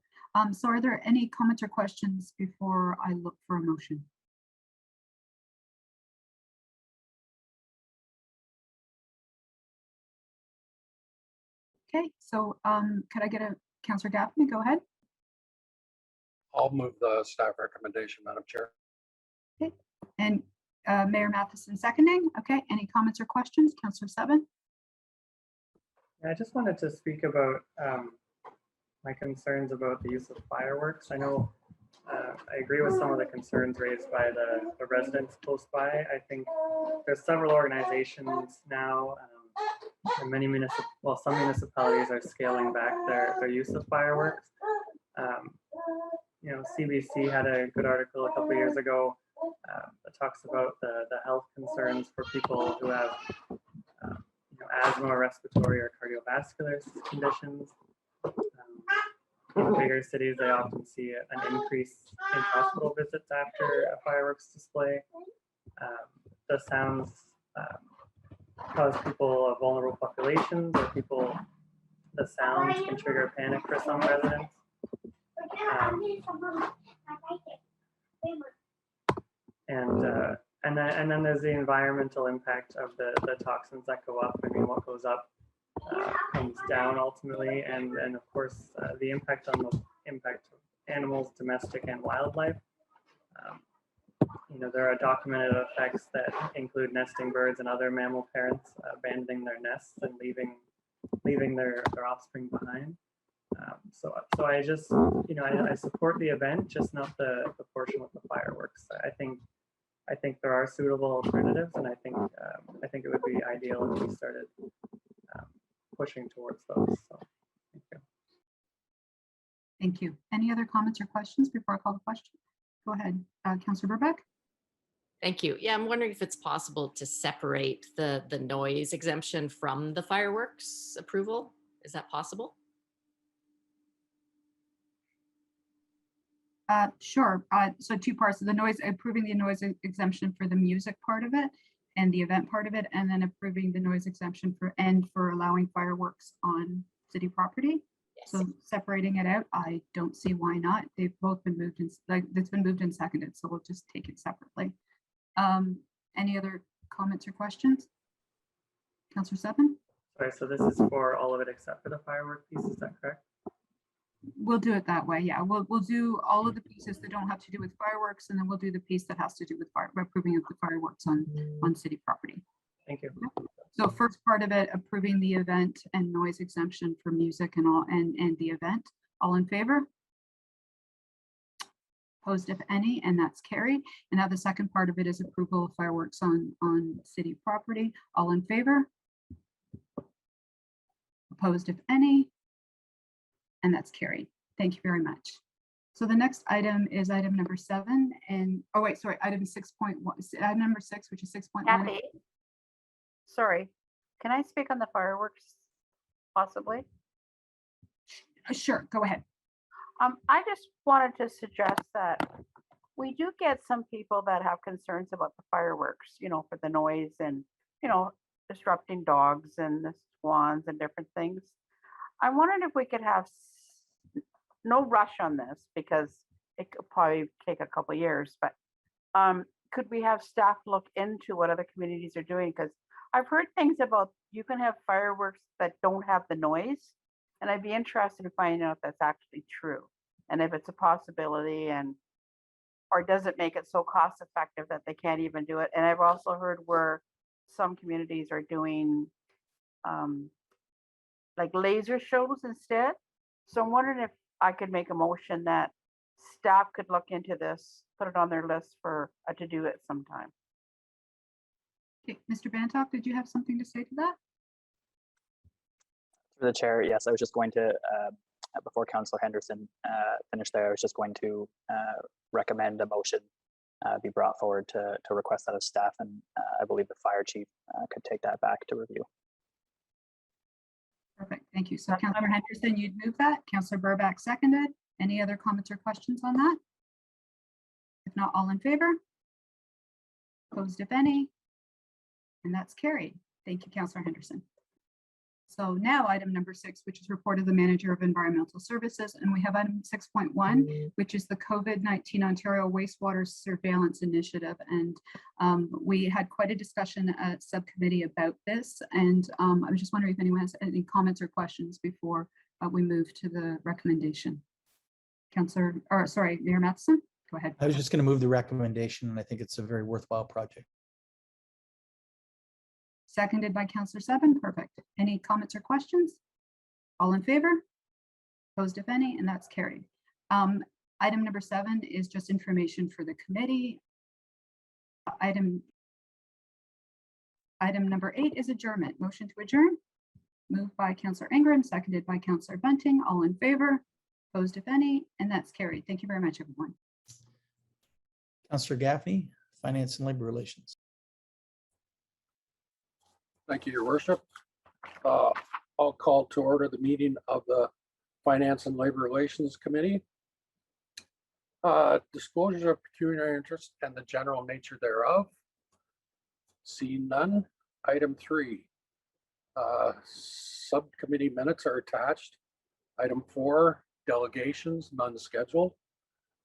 So are there any comments or questions before I look for a motion? Okay, so could I get a Councillor Gaffney, go ahead. I'll move the staff recommendation, Madam Chair. Okay, and Mayor Matheson seconding. Okay, any comments or questions? Councillor Seven. I just wanted to speak about my concerns about the use of fireworks. I know I agree with some of the concerns raised by the residents close by. I think there's several organizations now, and some municipalities are scaling back their use of fireworks. You know, CBC had a good article a couple of years ago that talks about the health concerns for people who have asthma, respiratory, or cardiovascular conditions. In bigger cities, they often see an increase in hospital visits after a fireworks display. The sounds cause people, vulnerable populations, or the sounds can trigger panic for some residents. And then there's the environmental impact of the toxins that go up. I mean, what goes up comes down ultimately, and of course the impact of animals, domestic and wildlife. You know, there are documented effects that include nesting birds and other mammal parents abandoning their nests and leaving their offspring behind. So I just, I support the event, just not the portion with the fireworks. I think there are suitable alternatives, and I think it would be ideal if we started pushing towards those. So, thank you. Thank you. Any other comments or questions before I call the question? Go ahead, Councillor Burbeck. Thank you. Yeah, I'm wondering if it's possible to separate the noise exemption from the fireworks approval. Is that possible? Sure. So 2 parts of the noise, approving the noise exemption for the music part of it, and the event part of it, and then approving the noise exemption for allowing fireworks on city property. So separating it out, I don't see why not. They've both been moved and it's been moved and seconded, so we'll just take it separately. Any other comments or questions? Councillor Seven? Sorry, so this is for all of it except for the firework piece, is that correct? We'll do it that way. Yeah, we'll do all of the pieces that don't have to do with fireworks, and then we'll do the piece that has to do with approving of the fireworks on city property. Thank you. So first part of it, approving the event and noise exemption for music and all and the event. All in favor? Opposed, if any, and that's carried. And now the second part of it is approval of fireworks on city property. All in favor? Opposed, if any, and that's carried. Thank you very much. So the next item is item number 7, and oh wait, sorry, item 6.1, item number 6, which is 6.1. Kathy, sorry, can I speak on the fireworks possibly? Sure, go ahead. I just wanted to suggest that we do get some people that have concerns about the fireworks, you know, for the noise and, you know, disrupting dogs and the swans and different things. I wondered if we could have no rush on this because it could probably take a couple of years, but could we have staff look into what other communities are doing? Because I've heard things about you can have fireworks that don't have the noise, and I'd be interested in finding out if that's actually true and if it's a possibility, and or does it make it so cost effective that they can't even do it? And I've also heard where some communities are doing like laser shows instead. So I'm wondering if I could make a motion that staff could look into this, put it on their list for to do it sometime. Okay, Mr. Bantock, did you have something to say to that? Through the chair, yes, I was just going to, before Councillor Henderson finished there, I was just going to recommend a motion be brought forward to request that of staff, and I believe the fire chief could take that back to review. Perfect, thank you. So Councillor Henderson, you'd move that. Councillor Burback seconded. Any other comments or questions on that? If not, all in favor? Opposed, if any? And that's carried. Thank you, Councillor Henderson. So now item number 6, which is report of the Manager of Environmental Services. And we have item 6.1, which is the COVID-19 Ontario Wastewater Surveillance Initiative. And we had quite a discussion at subcommittee about this. And I was just wondering if anyone has any comments or questions before we move to the recommendation. Mayor Matheson, go ahead. I was just going to move the recommendation, and I think it's a very worthwhile project. Seconded by Councillor Seven. Perfect. Any comments or questions? All in favor? Opposed, if any, and that's carried. Item number 7 is just information for the committee. Item number 8 is adjournment. Motion to adjourn. Moved by Councillor Ingram, seconded by Councillor Bunting. All in favor? Opposed, if any, and that's carried. Thank you very much, everyone. Councillor Gaffney, Finance and Labor Relations. Thank you, Your Worship. I'll call to order the meeting of the Finance and Labor Relations Committee. Disclosure of pecuniary interest and the general nature thereof. Seeing none. Item 3. Subcommittee minutes are attached. Item 4, delegations, none scheduled.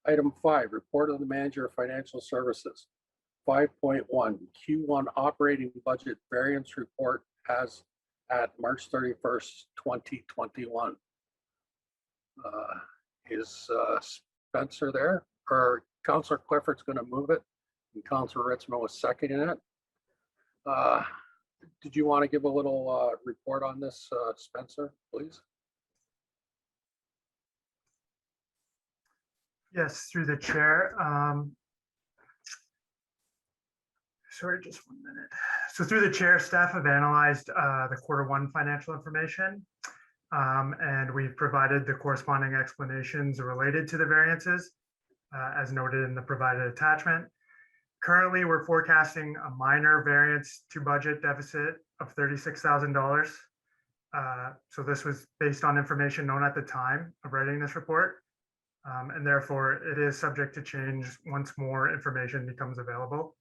Item 5, report of the Manager of Financial Services. 5.1 Q1 operating budget variance report as at March 31st, 2021. Is Spencer there? Or Councillor Clifford's going to move it and Councillor Ritzman was seconding it. Did you want to give a little report on this, Spencer, please? Yes, through the chair. Sorry, just 1 minute. So through the chair, staff have analyzed the Q1 financial information, and we've provided the corresponding explanations related to the variances, as noted in the provided attachment. Currently, we're forecasting a minor variance to budget deficit of $36,000. So this was based on information known at the time of writing this report, and therefore it is subject to change once more information becomes available.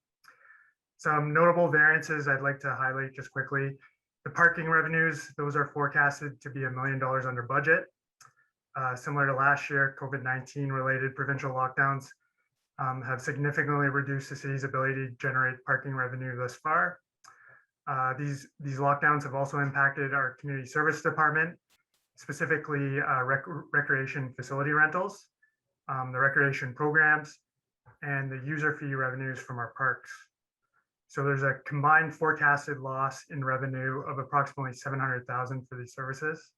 Some notable variances I'd like to highlight just quickly. The parking revenues, those are forecasted to be $1 million under budget. Similar to last year, COVID-19 related provincial lockdowns have significantly reduced the city's ability to generate parking revenue thus far. These lockdowns have also impacted our community service department, specifically recreation facility rentals, the recreation programs, and the user fee revenues from our parks. So there's a combined forecasted loss in revenue of approximately $700,000 for these services.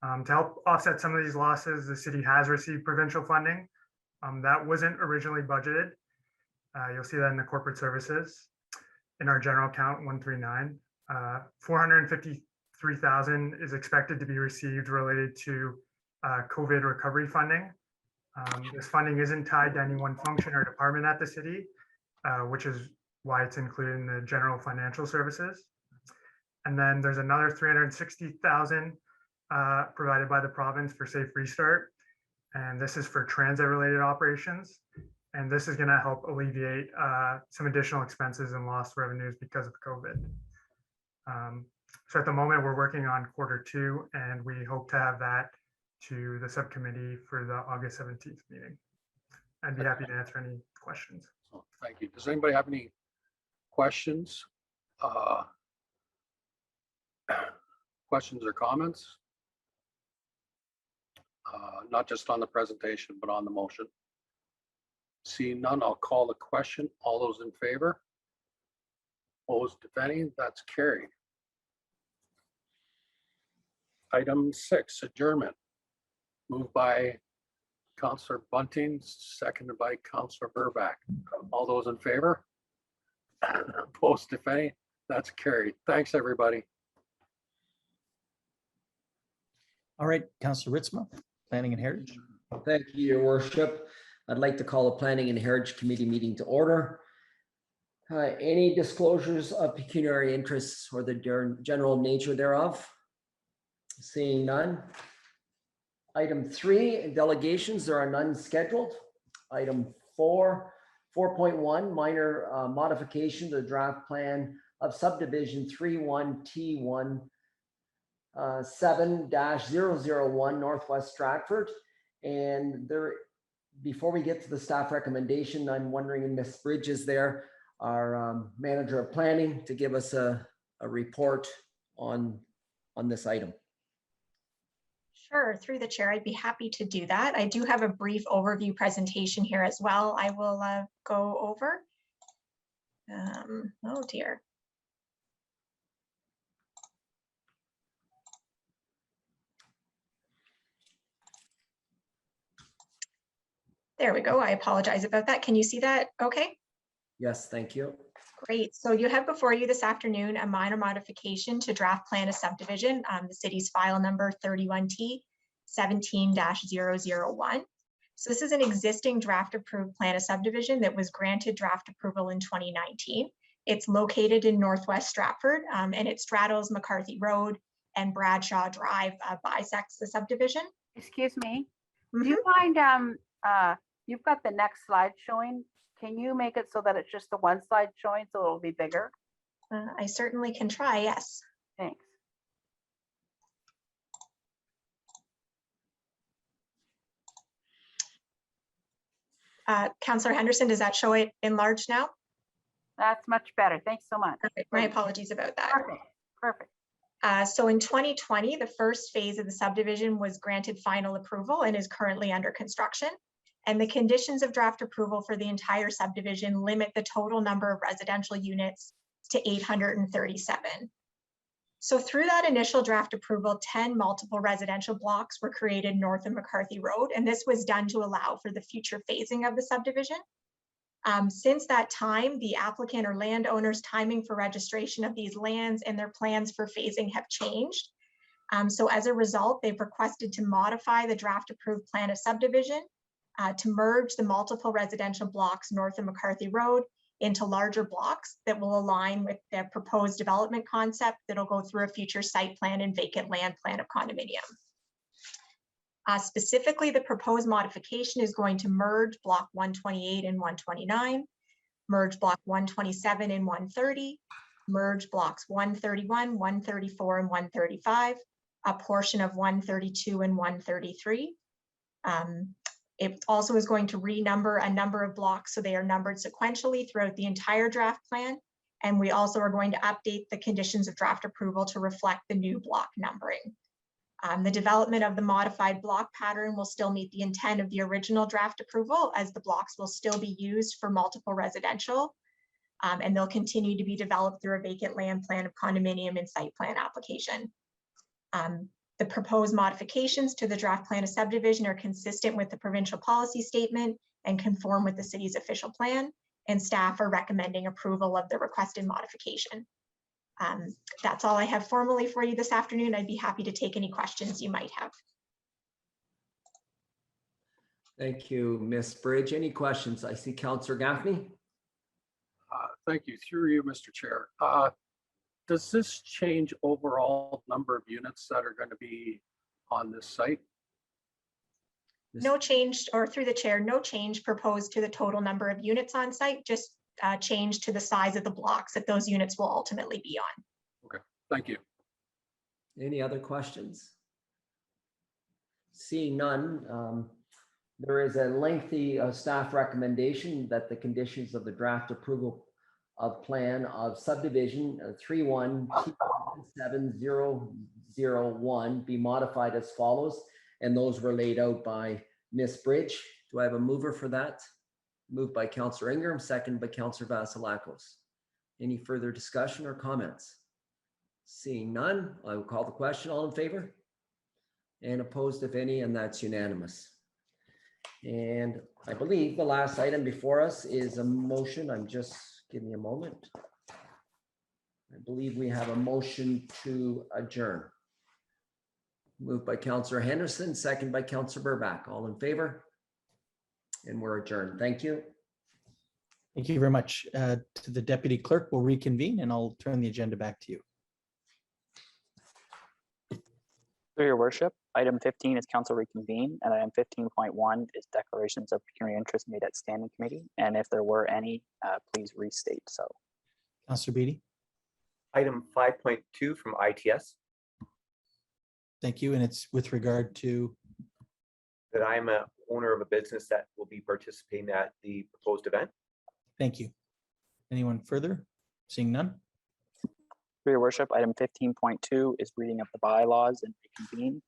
To help offset some of these losses, the city has received provincial funding. That wasn't originally budgeted. You'll see that in the corporate services. In our general account 139, 453,000 is expected to be received related to COVID recovery funding. This funding isn't tied to any one function or department at the city, which is why it's included in the general financial services. And then there's another 360,000 provided by the province for Safe Restart. And this is for transit related operations. And this is going to help alleviate some additional expenses and lost revenues because of COVID. So at the moment, we're working on Q2, and we hope to have that to the subcommittee for the August 17th meeting. I'd be happy to answer any questions. Oh, thank you. Does anybody have any questions? Questions or comments? Not just on the presentation, but on the motion. Seeing none, I'll call the question. All those in favor? Opposed, if any? That's carried. Item 6, adjournment. Moved by Councillor Bunting, seconded by Councillor Burback. All those in favor? Opposed, if any? That's carried. Thanks, everybody. All right, Councillor Ritzma, Planning and Heritage. Thank you, Your Worship. I'd like to call the Planning and Heritage Committee meeting to order. Any disclosures of pecuniary interests or the general nature thereof? Seeing none. Item 3, delegations, there are none scheduled. Item 4.1, minor modification to the draft plan of subdivision 31T1 7-001 Northwest Stratford. And there, before we get to the staff recommendation, I'm wondering if Ms. Bridge is there, our manager of planning, to give us a report on this item. Sure, through the chair, I'd be happy to do that. I do have a brief overview presentation here as well. I will go over. Oh dear. There we go. I apologize about that. Can you see that okay? Yes, thank you. Great. So you have before you this afternoon a minor modification to draft plan of subdivision, the city's file number 31T 17-001. So this is an existing draft approved plan of subdivision that was granted draft approval in 2019. It's located in Northwest Stratford, and it straddles McCarthy Road and Bradshaw Drive, bisects the subdivision. Excuse me. Do you mind, you've got the next slide showing. Can you make it so that it's just the one slide showing so it'll be bigger? I certainly can try, yes. Thanks. Councillor Henderson, does that show it enlarged now? That's much better. Thanks so much. Perfect. My apologies about that. Perfect. Perfect. So in 2020, the first phase of the subdivision was granted final approval and is currently under construction. And the conditions of draft approval for the entire subdivision limit the total number of residential units to 837. So through that initial draft approval, 10 multiple residential blocks were created north of McCarthy Road, and this was done to allow for the future phasing of the subdivision. Since that time, the applicant or landowners' timing for registration of these lands and their plans for phasing have changed. So as a result, they've requested to modify the draft approved plan of subdivision to merge the multiple residential blocks north of McCarthy Road into larger blocks that will align with the proposed development concept that'll go through a future site plan and vacant land plan of condominium. Specifically, the proposed modification is going to merge block 128 and 129. merge block 127 and 130, merge blocks 131, 134, and 135, a portion of 132 and 133. It also is going to renumber a number of blocks so they are numbered sequentially throughout the entire draft plan. And we also are going to update the conditions of draft approval to reflect the new block numbering. The development of the modified block pattern will still meet the intent of the original draft approval, as the blocks will still be used for multiple residential, and they'll continue to be developed through a vacant land plan of condominium and site plan application. The proposed modifications to the draft plan of subdivision are consistent with the provincial policy statement and conform with the city's official plan, and staff are recommending approval of the requested modification. That's all I have formally for you this afternoon. I'd be happy to take any questions you might have. Thank you, Ms. Bridge. Any questions? I see Councillor Gaffney. Thank you. Through you, Mr. Chair. Does this change overall number of units that are going to be on this site? No change, or through the chair, no change proposed to the total number of units on site, just change to the size of the blocks that those units will ultimately be on. Okay, thank you. Any other questions? Seeing none, there is a lengthy staff recommendation that the conditions of the draft approval of plan of subdivision 31T7001 be modified as follows, and those were laid out by Ms. Bridge. Do I have a mover for that? Moved by Councillor Ingram, second by Councillor Vasilakos. Any further discussion or comments? Seeing none, I will call the question. All in favor? And opposed, if any, and that's unanimous. And I believe the last item before us is a motion. Give me a moment. I believe we have a motion to adjourn. Moved by Councillor Henderson, second by Councillor Burbach. All in favor? And we're adjourned. Thank you. Thank you very much. To the Deputy Clerk, we'll reconvene and I'll turn the agenda back to you. Through your worship, item 15 is council reconvene, and item 15.1 is declarations of pecuniary interest made at standing committee. And if there were any, please restate so. Councillor Beatty. Item 5.2 from ITS. Thank you. And it's with regard to? That I'm a owner of a business that will be participating at the proposed event. Thank you. Anyone further? Seeing none. For your worship, item 15.2 is reading of the bylaws and reconvene,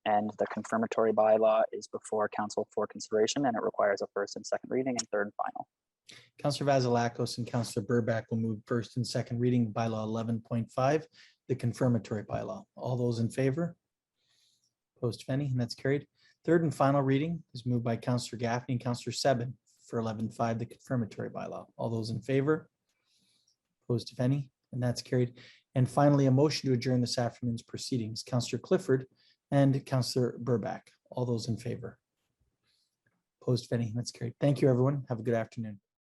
and the confirmatory bylaw is before council for consideration, and it requires a first and second reading and third and final. Councillor Vasilakos and Councillor Burbach will move first and second reading bylaw 11.5, the confirmatory bylaw. All those in favor? Opposed, if any, and that's carried. Third and final reading is moved by Councillor Gaffney and Councillor Sebin for 11.5, the confirmatory bylaw. All those in favor? Opposed, if any, and that's carried. And finally, a motion to adjourn this afternoon's proceedings. Councillor Clifford and Councillor Burbach. All those in favor? Opposed, if any, that's carried. Thank you, everyone. Have a good afternoon.